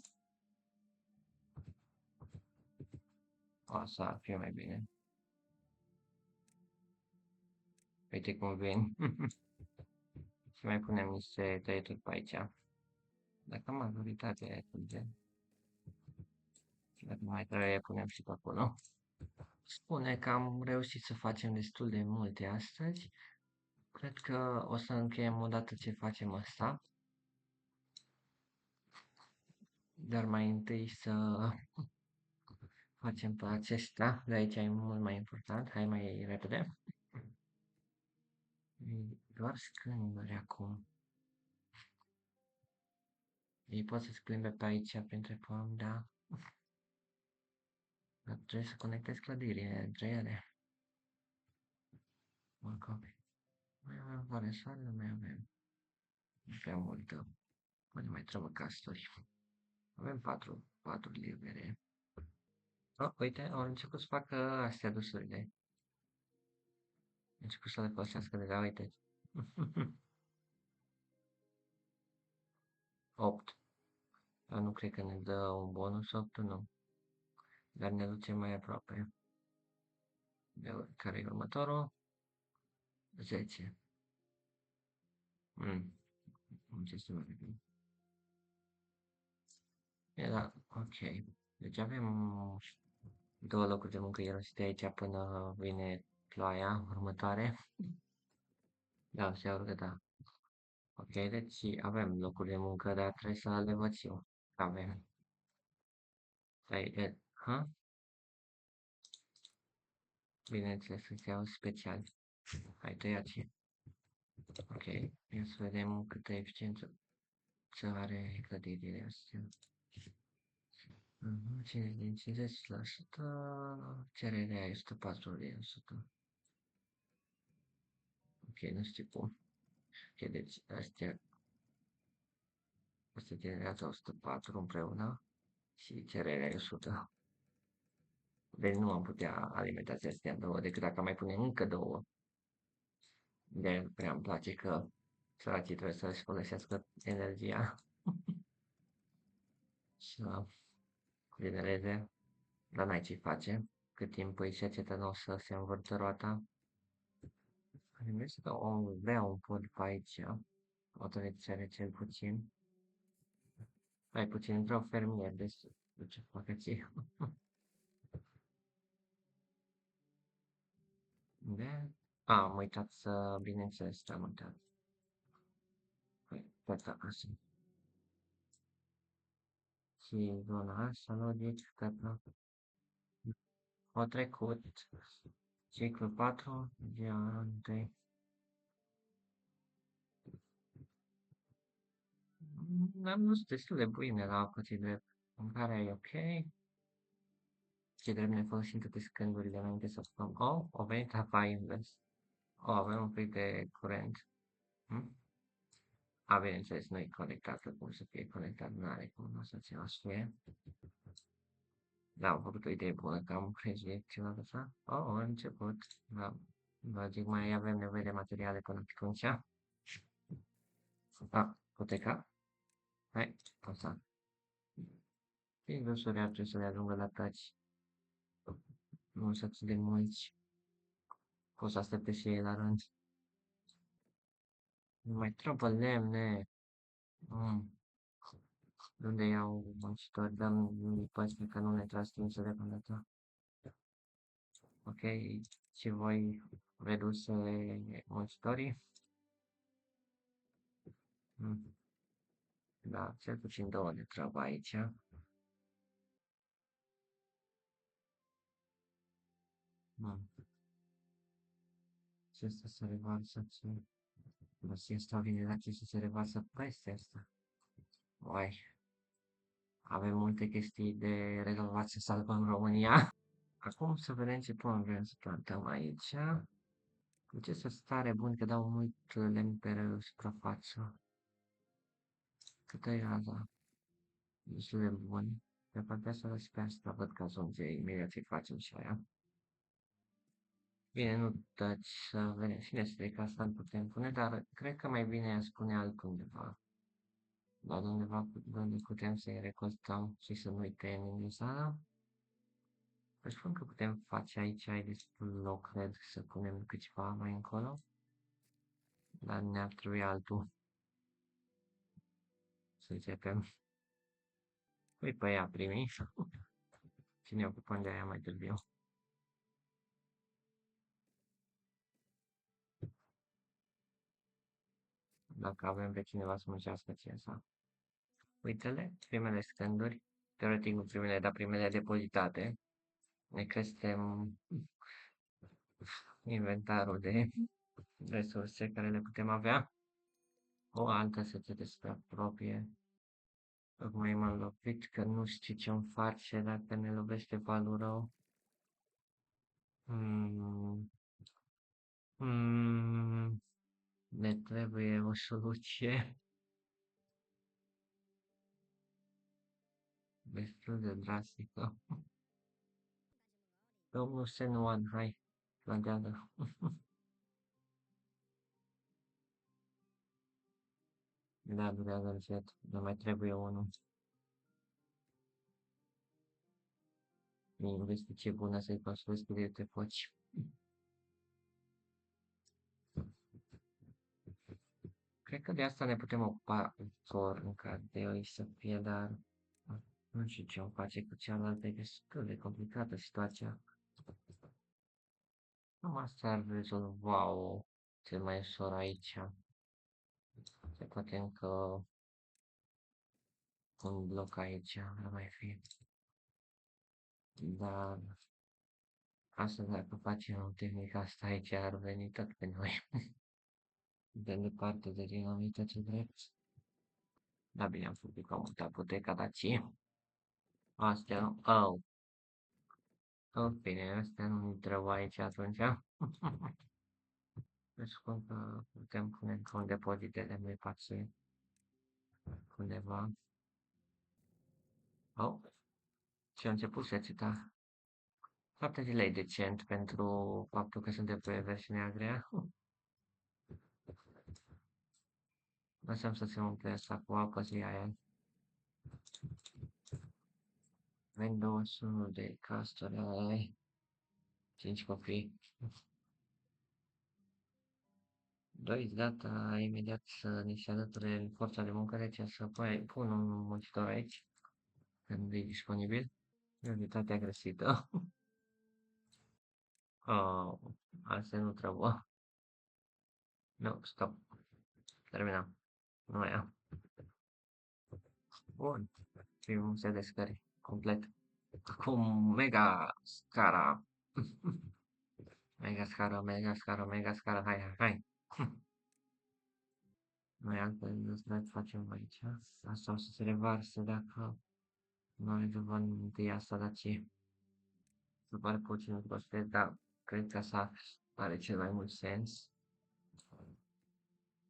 Asta ar fi mai bine. Uite cum vin. Și mai punem niște tăieturi pe aici. Dacă majoritatea e curge. Dacă mai trebuie, punem și pe acolo. Spune că am reușit să facem destul de multe astăzi. Cred că o să încheiem odată ce facem asta. Dar mai întâi să facem pe acesta. De aici e mult mai important. Hai mai repede. Doar scânduri acum. Ei pot să se plimbe pe aici printre pomi, da. Dar trebuie să conectez clădirile între ele. Mă copii. Mai avem oare soare? Nu mai avem. Nu prea multă. Poate mai trebuie casturi. Avem patru libere. Oh, uite, au început să facă astea dusurile. Au început să le folosească deja, uite. 8. Dar nu cred că ne dă un bonus 8, nu. Dar ne duce mai aproape. Care e următorul? 10. Ce să vedem. Era ok. Deci avem două locuri de muncă irosite aici până vine ploaia următoare. Da, sigur că da. Ok, deci avem locuri de muncă, dar trebuie să le văd și eu. Avem. Hai, ha? Bineînțeles, să iau special. Hai, tăiați. Ok, ia să vedem câtă eficiență ce are clădirile astea. 50%, cererea e 104%. Ok, nu știu cum. Ok, deci astea generează 104 împreună și cererea e 100. Deci nu am putea alimenta astea două decât dacă mai punem încă două. De prea îmi place că săracii trebuie să-și folosească energia să genereze, dar n-ai ce face. Cât timp îi cercetă nu o să se învârtă roata. Gândesc că om vrea un pod pe aici, o tăiețare cel puțin. Mai puțin, vreau fermier, deci ce facă ție. De? Am uitat să, bineînțeles, am uitat. Gata, așa. Și zona asta, logic, gata. O trecut. Ciclu 4, ziua 1. Am văzut destul de bine la apă, ce drept. Mâncarea e ok. Ce drept ne folosim toate scândurile înainte să facem. Oh, o venit apa invers. Oh, avem un pic de curent. A, bineînțeles, nu e conectat, cum să fie conectat, nu are cum să ceva să fie. Da, am făcut o idee bună, că am crezut ceva de asta. Oh, a început. Da, logic, mai avem nevoie de materiale până atunci. Da, poteca. Hai, asta. Prin grosuri ar trebui să le ajungă la taci. Nu sunt atât de mulți. Pot să aștepte și ei la rând. Nu mai trebuie lemne. De unde iau muncitori? Dăm păți că nu ne tras timp să le până ta. Ok, și voi reduse muncitorii? Da, cel puțin două de treabă aici. Și asta se revarsă, și asta vine la ce se revarsă peste asta. Uai, avem multe chestii de rezolvat să salvăm România. Acum să vedem ce pom vrem să plantăm aici. Ce să stare bun că dau mult lemn pe suprafață. Cât e asta? Destul de bun. Pe partea asta și pe asta văd că ajunge imediat să-i facem și aia. Bine, nu taci să vedem și despre că asta îl putem pune, dar cred că mai bine aș pune altundeva. Dar undeva unde putem să-i recoltăm și să nu-i tăiem din sala. Își spun că putem face aici, ai destul loc, cred, să punem câțiva mai încolo. Dar ne-ar trebui altul. Să începem. Păi pe ea primii și ne ocupăm de aia mai târziu. Dacă avem pe cineva să muncească ținsa. Uite-le, primele scânduri, teoretic nu primele, dar primele depozitate. Ne creștem inventarul de resurse care le putem avea. O altă secetă se apropie. Tocmai m-am lovit că nu știu ce-mi face dacă ne lovește valul rău. Ne trebuie o soluție destul de drastică. Domnul Senuan, hai, plantează. Da, durează încet, dar mai trebuie unul. E investiție bună să-i construiesc de te poți. Cred că de asta ne putem ocupa ușor în cadrul să fie, dar nu știu ce o face cu cealaltă, e destul de complicată situația. Cam asta ar rezolva-o cel mai ușor aici. Se poate încă un bloc aici ar mai fi. Dar asta dacă facem o tehnică asta aici ar veni tot pe noi. De departe de dinamită ce drept. Da, bine, am făcut ca multă apoteca, dar ce? Astea nu. Oh. Oh, bine, astea nu intră aici atunci. Deci cum că putem pune încă un depozit de lemn pace undeva. Oh, și a început seceta. 7 de lei decent pentru faptul că suntem pe versiunea grea. Lăsăm să se umple asta cu apă și aia. Avem 21 de castori ale 5 copii. Doi data imediat să ni se alăture forța de muncă, deci să pun un muncitor aici, când e disponibil. Unitatea grăsită. Oh, asta nu trebuie. Nu, stop. Terminăm. Nu mai am. Bun. Primul set de scări. Complet. Acum mega scara. Mega scară, mega scară, mega scară. Hai, hai, hai. Noi altfel nu facem aici. Asta o să se revarsă dacă nu rezolvăm întâi asta, dar ce? Se pare puțin prosper, dar cred că asta are cel mai mult sens.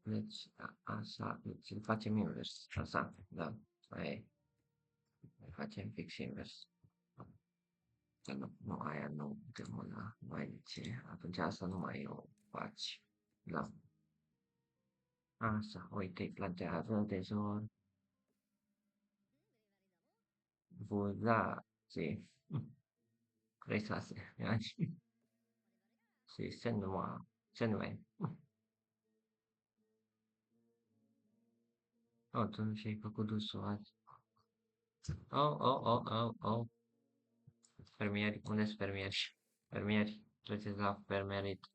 Deci, așa, deci îl facem invers. Așa, da. Aia facem fix invers. Dar nu, aia nu putem una. Nu ai de ce. Atunci asta nu mai o faci. Da. Așa, uite, îi plantează de zor. Buzații. 36 de ani. Și se nume. Oh, tu nu și-ai făcut dusul azi. Oh, oh, oh, oh, oh. Fermieri, unde sunt fermieri? Fermieri, treceți la fermierit.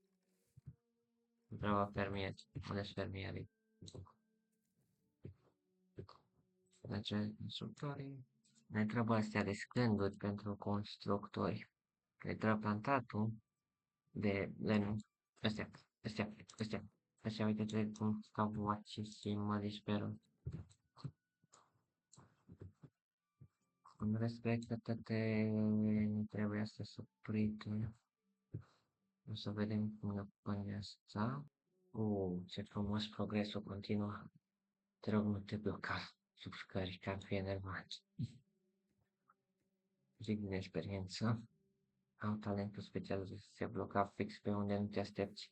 Întreba fermieri, unde sunt fermierii? Deci, constructorii. Ne trebuie astea de scânduri pentru constructori. Ne trebuie plantatul. de lemn. Astea, uite-te cum stau acest și mă disperă. În rest, cred că toate trebuie să suprite. O să vedem cum ne pune asta. Ce frumos progresul continuă. Te rog, nu te bloca subscări, că ar fi enervant. Zic din experiență. Am talentul special de se bloca fix pe unde nu te aștepți.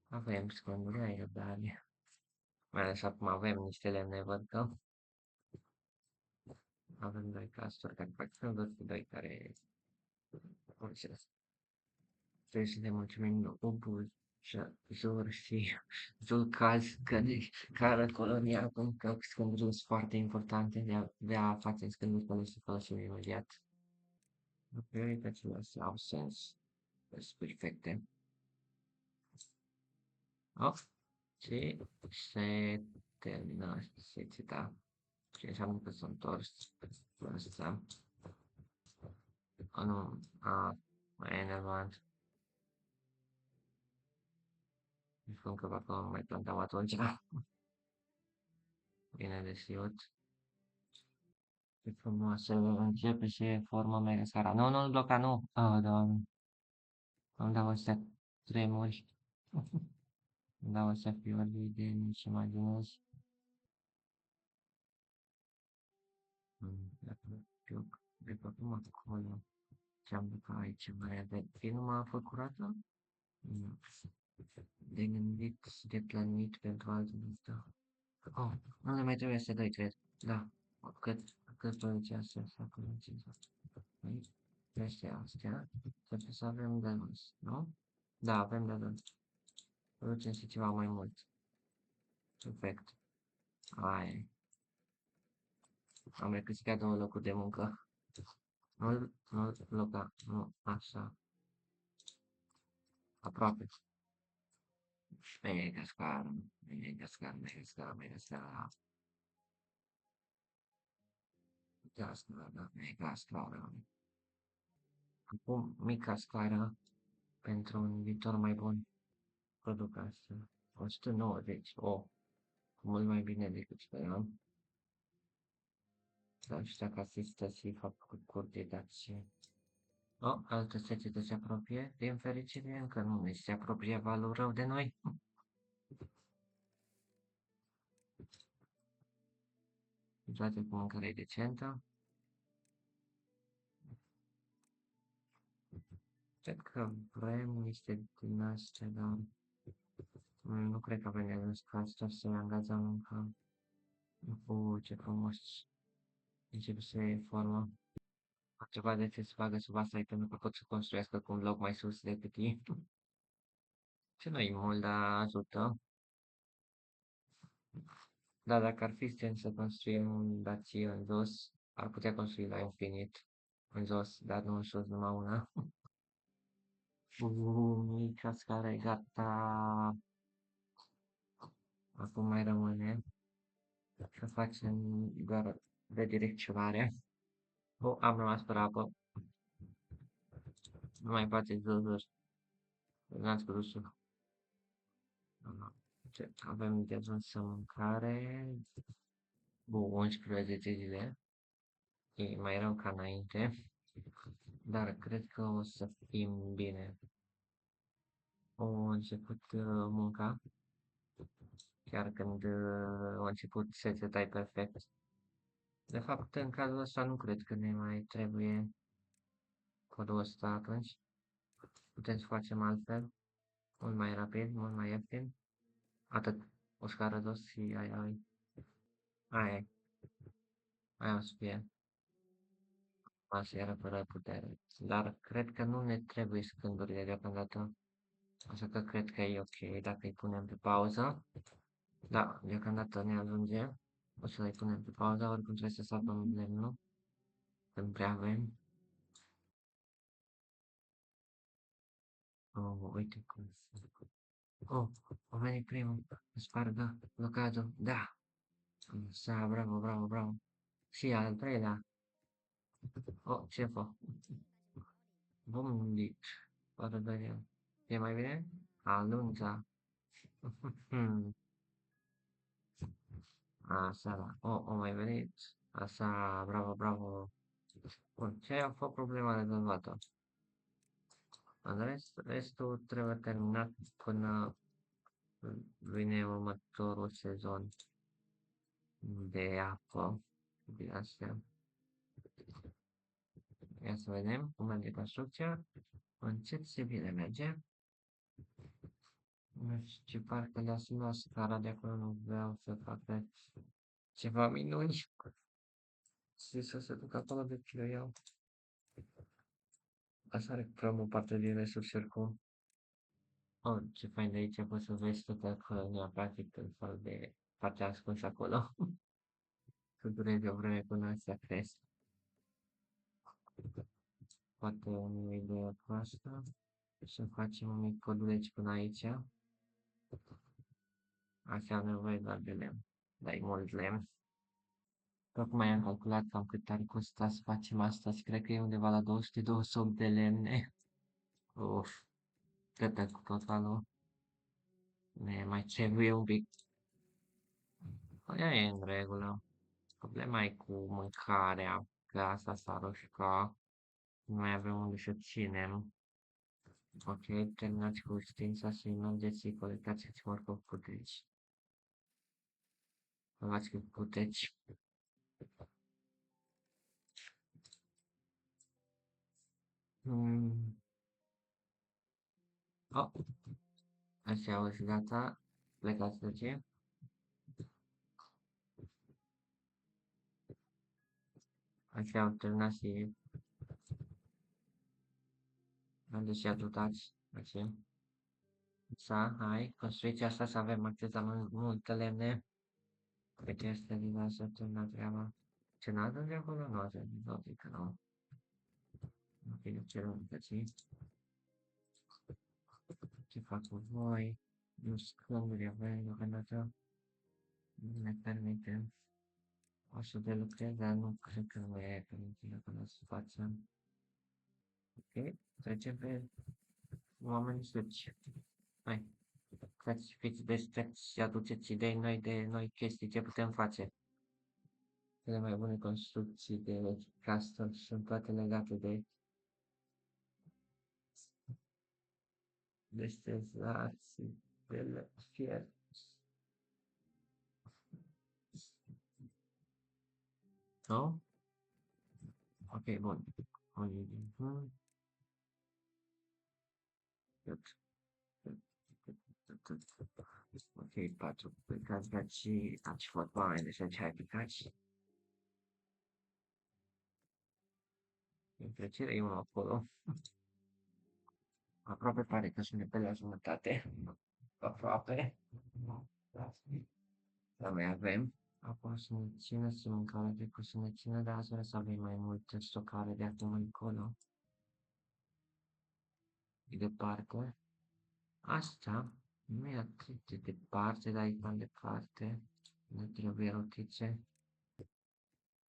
Avem sconduri ai răbdare. Mai ales acum avem niște lemne, văd că avem doi casturi care fac sconduri și doi care folosesc. Trebuie să ne mulțumim Ubul și Zur și Zulcaz care colonia acum că scândurile sunt foarte importante de a avea față în scânduri care se folosim imediat. Prioritățile astea au sens. Sunt perfecte. Oh, și se termină seceta. Ce înseamnă că sunt întors ăsta. Oh, nu, mai e enervant. Îmi spun că acolo nu mai plantam atunci. Bine de știut. Ce frumoasă începe și forma mega scara. Nu, nu-l bloca, nu. Oh, Doamne. Îmi dau astea tremuri. Îmi dau astea fiori de nici imaginez. De pe acum acolo. Ce-am lucrat aici mai avem. Filma a fost curată? Nu. De gândit, de plănuit pentru altul ăsta. Oh, nu le mai trebuie să doi, cred. Da. Cât producția asta să producție. Aici. Astea. Trebuie să avem de dos, nu? Da, avem de dos. Producem și ceva mai mult. Perfect. Ai. Am recâștigat 2 locuri de muncă. Nu bloca. Nu, așa. Aproape. Mega scară. Mega scară, mega scară, mega scară. Mega scară, mega scară. Acum, mica scară pentru un viitor mai bun. Produc asta. 190. Oh, mult mai bine decât speram. Dar și dacă asistă și fac curte de acție. Oh, altă secetă se apropie. Din fericire, încă nu ne se apropie valul rău de noi. Toate cu mâncare decentă. Cred că vrem niște din astea, dar nu cred că avem de ajuns ca asta să ne angajăm încă. Ce frumos începe să iei formă. Ceva de ce se bagă sub asta e pentru că pot să construiască cu un loc mai sus decât ei. Ce nu-i mult, dar ajută. Da, dacă ar fi sens să construim un dație în jos, ar putea construi la infinit în jos, dar nu în sus, numai una. Mica scară e gata. Acum mai rămâne să facem doar redirecționare. Am rămas fără apă. Nu mai face zăzări. N-ați văzut. Avem de ajuns mâncare. 11 zile. E mai rău ca înainte. Dar cred că o să fim bine. Au început munca. Chiar când a început secetai perfect. De fapt, în cazul ăsta nu cred că ne mai trebuie codul ăsta atunci. Putem să facem altfel. Mult mai rapid, mult mai ieftin. Atât. O scară dos și aia o să fie. Asta era fără putere. Dar cred că nu ne trebuie scândurile deocamdată. Așa că cred că e ok dacă îi punem pe pauză. Da, deocamdată ne ajunge. O să îi punem pe pauză, oricum trebuie să salvăm lemnul. Că nu prea avem. Oh, uite cum. Oh, a venit primul. Spargă blocadul. Da. Sa, bravo, bravo, bravo. Și al treilea. Oh, șefă. Bun, fără de el. E mai bine? Alunța. Așa, da. O mai venit. Așa, bravo, bravo. Bun, ce a fost problema rezolvată? În restul trebuie terminat până vine următorul sezon de apă. Bine, astea. Ia să vedem cum merge construcția. Încet se bine merge. Nu știu ce parcă le-a sunat scara de acolo, nu vreau să facă ceva minuni. Să se duc acolo de ce iau. Asta recuperăm o parte din resurse oricum. Oh, ce fain de aici poți să vezi toată colonia, practic, în fel de partea ascunsă acolo. Să dureze o vreme până astea cresc. Poate o idee cu asta. Să facem un mic coduleț până aici. Așa am nevoie doar de lemn. Dar e mult lemn. Tocmai am calculat cam cât ar costa să facem asta și cred că e undeva la 228 de lemne. Uf, cred cu totalul. Ne mai trebuie un pic. Aia e în regulă. Problema e cu mâncarea, că asta s-a roșca. Nu mai avem unde să ținem. Ok, terminați cu știința și mergeți și colectați-ți oricum puteți. Luați cât puteți. Oh, așa au și gata. Plecați de ce? Așa au terminat și mergeți și ajutați. Așa. Să, hai, construiți asta să avem acces la multe lemne. Uite, este din asta terminat treaba. Ce n-ați de acolo? Nu ați de zic că nu. Ok, eu cer un puțin. Ce fac cu voi? Nu scânduri avem deocamdată. Nu ne permite. O să de lucrez, dar nu cred că nu e permisiune până să facem. Ok, trecem pe oamenii suci. Hai, fiți deștepți și aduceți idei noi de noi chestii ce putem face. Cele mai bune construcții de castle sunt toate legate de deștezații de fier. Nu? Ok, bun. Ok, 4 plecați și ați fost oameni, deci ce ai picați. În plăcere e unul acolo. Aproape pare că sunt pe la jumătate. Aproape. Dar mai avem. Acum să ne țină și mâncare de cu să ne țină, dar azi vrea să avem mai multă stocare de acum încolo. E departe. Asta nu e atât de departe, dar e cam departe. Ne trebuie rotițe.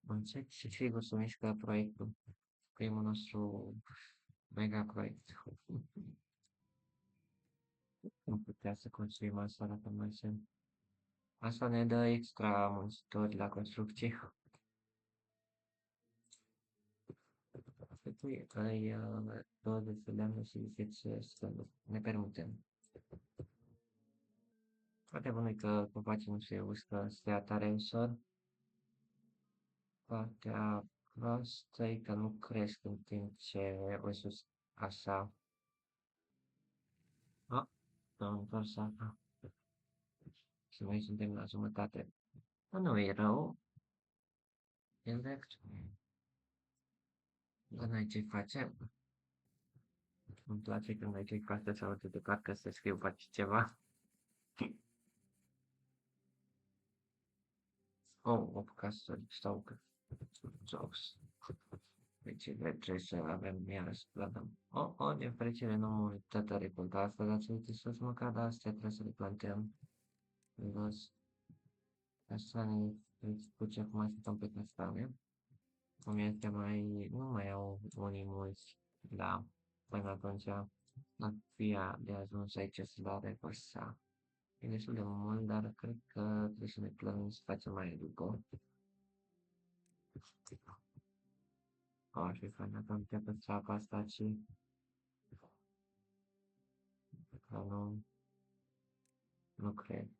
Încet și sigur să mișcă proiectul. Primul nostru mega proiect. Nu putea să construim asta dacă mai sunt. Asta ne dă extra muncitori la construcție. Păi, ai 20 de lemne și ziceți să ne permitem. Foarte bun că copacii nu se uscă, se ia tare ușor. Partea proastă e că nu cresc în timp ce o sus așa. A, s-am întors așa. Și noi suntem la jumătate. Nu e rău. E drept. Dar noi ce facem? Îmi place când ai click asta sau de parcă să scriu faci ceva. Oh, o casă stau că jobs. Deci trebuie să avem iarăși plantăm. Din fericire nu am uitat a recolta asta, dar să uite sus măcar, dar astea trebuie să le plantăm. Jos. Castanee, puce acum așteptăm pe castane. Cum este mai, nu mai au unii mulți, da. până atunci ar fi de ajuns aici să dau repăsa. E destul de mult, dar cred că trebuie să ne plănim să facem mai după. Ar fi fain dacă am putea pe țeapa asta și că nu cred.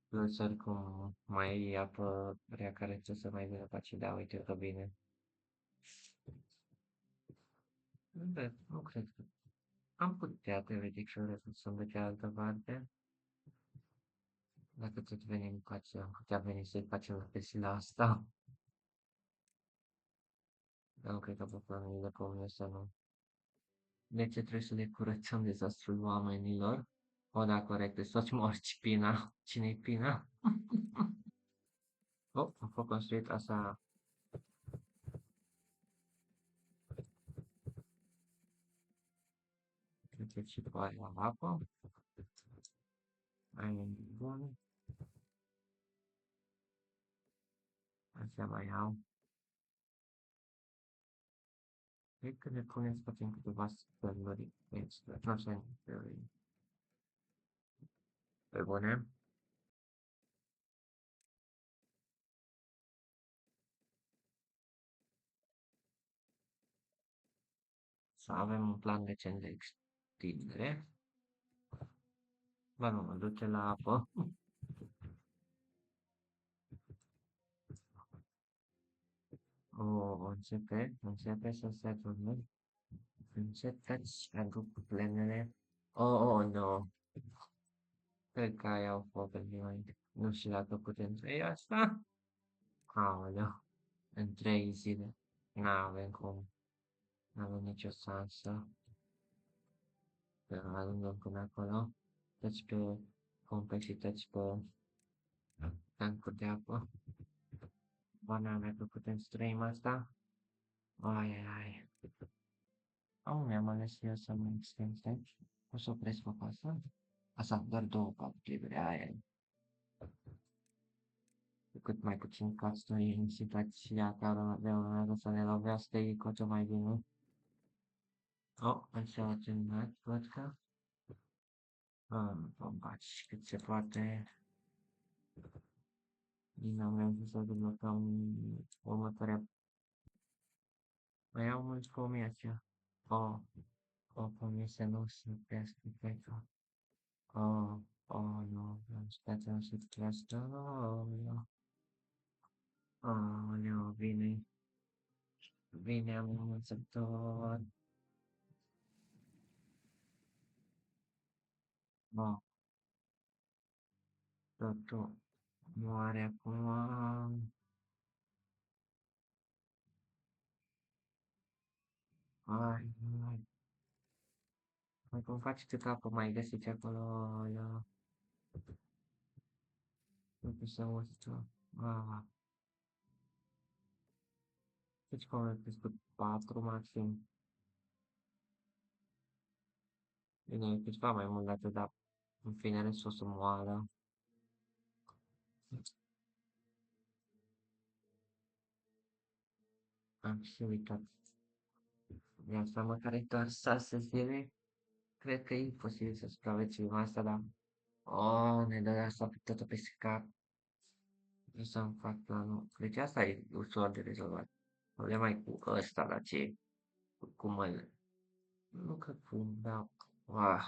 Plus oricum mai e apă rea care trebuie să mai vină pe aici, da, uite că bine. Nu cred că am putea teoretic să refusăm de cealaltă parte. Dacă tot venim cu aceea, am putea veni să-i facem chestiile asta. Dar nu cred că pe planul de pomul să nu. De ce trebuie să le curățăm dezastrul oamenilor? O, da, corect, să-ți morți Pina. Cine-i Pina? Oh, a fost construit asta. Cred că și pe aia la apă. Aia e bun. Astea mai au. Cred că ne punem să facem câteva stăluri extra. Nu așa, pe bune. Să avem un plan decent de extindere. Ba nu, mă duce la apă. O, începe să se adune. Începeți aduc plenele. Oh, no. Cred că aia au fost pe dinainte. Nu știu dacă putem trăi asta. Aoleu. În 3 zile. N-avem cum. N-avem nicio șansă. Să ajungem până acolo. Deci pe complexități pe tancuri de apă. Bana mea că putem să trăim asta. Ai, ai, ai. Au, mi-am ales eu să mă extins aici. O să opresc pe pasă. Asta, doar două patru libere, aia. Cu cât mai puțin costuri în situația care de urmează să ne lovească, e cu atât mai bine. Oh, așa a terminat, văd că. Vom face cât se poate. Din am reușit să deblocăm următoarea. Mai au mulți pomii aceia. Oh, pomii să nu se crească, cred că. Oh, nu, am stat să nu se crească. Nu, vine amenințător. Oh, totul moare acum. Ai, ai. Mai cum faceți capul, mai găsiți acolo la... Nu să ăsta. Ah, deci cum a crescut 4 maxim. Bine, e câțiva mai mult de atât, dar în fine restul o să moară. Am și uitat. Mi-am seama care doar 6 zile. Cred că e imposibil să supraviețuim asta, dar... Oh, ne dă asta pe totul pe cap. Nu să-mi fac planul. Deci asta e ușor de rezolvat. Problema e cu ăsta, dar ce? Cum îl... Nu că cum, da. Ah,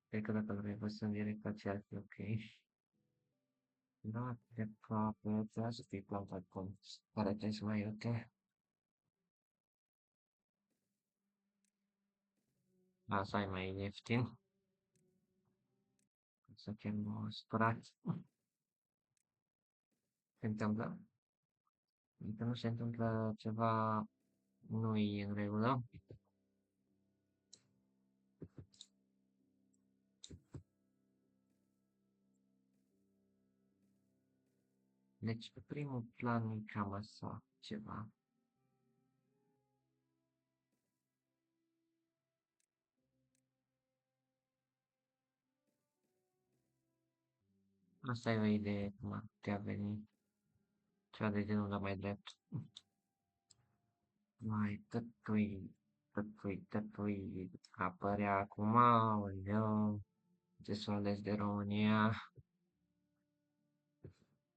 cred că dacă îl revărsăm direct pe aceea ar fi ok. Da, de aproape, trebuia să fie plantat cum pare că e mai ok. Asta e mai ieftin. Să fim spărați. Se întâmplă? Dacă nu se întâmplă ceva, nu e în regulă. Deci, primul plan e cam așa, ceva. Asta e o idee cum ar putea veni. cea de genul, dar mai drept. Mai tătui, apărea acum, aoleu, ce s-o ales de România,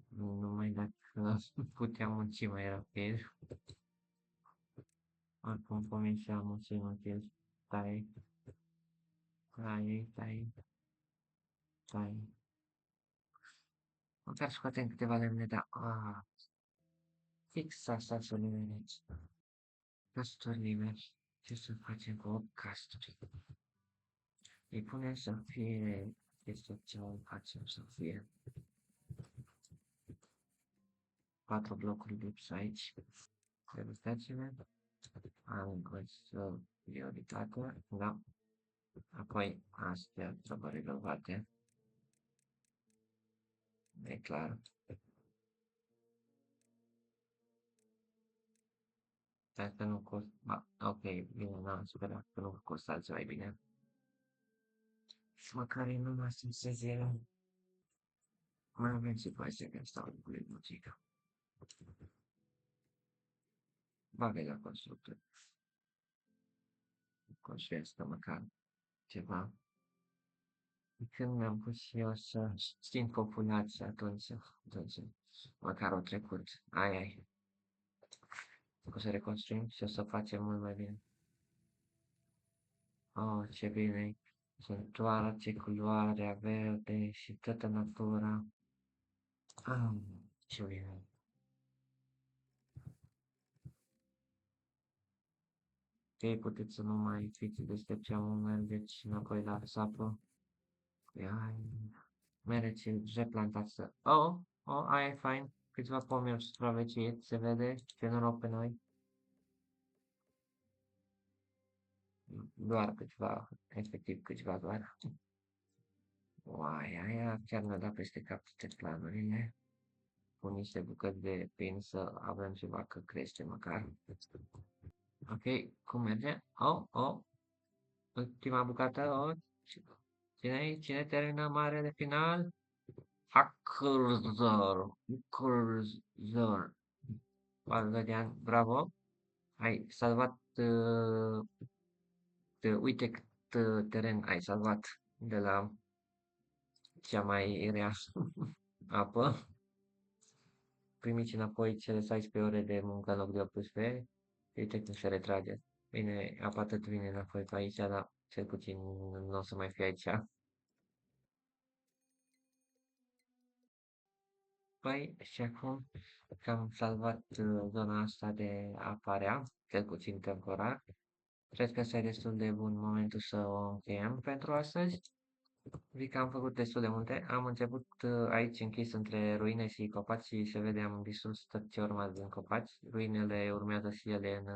numai dacă puteam munci mai rapid, acum pomeni am muncit inutil, tai, măcar scoatem câteva lemne, dar, fix asta să nimereți, casturi liberi, ce să facem cu 8 casturi? Îi punem să fie, este ce o facem să fie, 4 blocuri lipsă aici, verificațiile, am găsit prioritatea, da, apoi astea trebuie rezolvate, e clar. Dacă nu costă, ok, bine, n-am sperat că nu costă alții mai bine. Măcar e numai să zile. Mai avem situația când stau cu muzică. Bagă la constructor. Construiesc măcar ceva. Când mi-am pus și eu să schimb populația, atunci, măcar o trecut. Ai. O să reconstruim și o să facem mult mai bine. Oh, ce bine! Sunt toate culoarea verde și toată natura. Ce bine! Ok, puteți să nu mai fiți deștepțeam un mergeți înapoi la sapă. Mergeți replantați să... aia e fain. Câțiva pomi au supraviețuit, se vede, ce noroc pe noi. Doar câțiva, efectiv câțiva doar. Uai, aia chiar ne-a dat peste cap toate planurile. Cu niște bucăți de pin să avem ceva că crește măcar. Ok, cum merge? Ultima bucată, cine termină mare de final? Hackrzor. Valerian, bravo. Ai salvat, uite cât teren ai salvat de la cea mai rea apă. Primiți înapoi cele 16 ore de muncă în loc de 18. Uite cum se retrage. Bine, apa tot vine înapoi pe aici, dar cel puțin nu o să mai fie aici. Păi, și acum că am salvat zona asta de aparea, cel puțin temporar, cred că asta e destul de bun momentul să o încheiem pentru astăzi. Zic că am făcut destul de multe. Am început aici închis între ruine și copaci și se vede am distrus tot ce urma din copaci. Ruinele urmează și ele în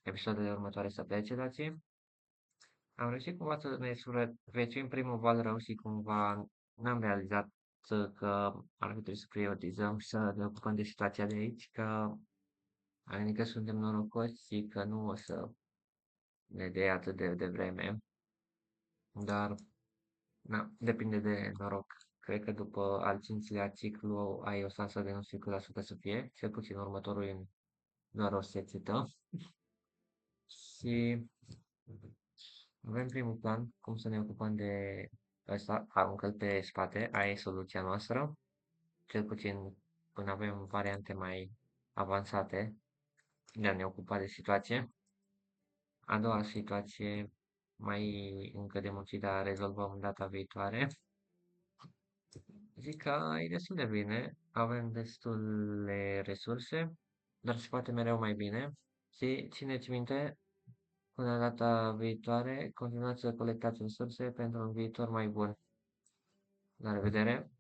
episoadele următoare să plece de aici. Am reușit cumva să ne supraviețuim primul val rău și cumva n-am realizat că ar fi trebuit să prioritizăm și să ne ocupăm de situația de aici, că adică suntem norocoși și că nu o să ne dea atât de vreme, dar na, depinde de noroc. Cred că după al cincilea ciclu ai o șansă de nu știu cât la sută să fie, cel puțin următorul e doar o secetă. Și avem primul plan, cum să ne ocupăm de ăsta, aruncă-l pe spate, aia e soluția noastră, cel puțin până avem variante mai avansate de a ne ocupa de situație. A doua situație, mai încă de muncit, dar rezolvăm data viitoare. Zic că e destul de bine, avem destule resurse, dar se poate mereu mai bine. Și țineți minte, până data viitoare, continuați să colectați resurse pentru un viitor mai bun. La revedere!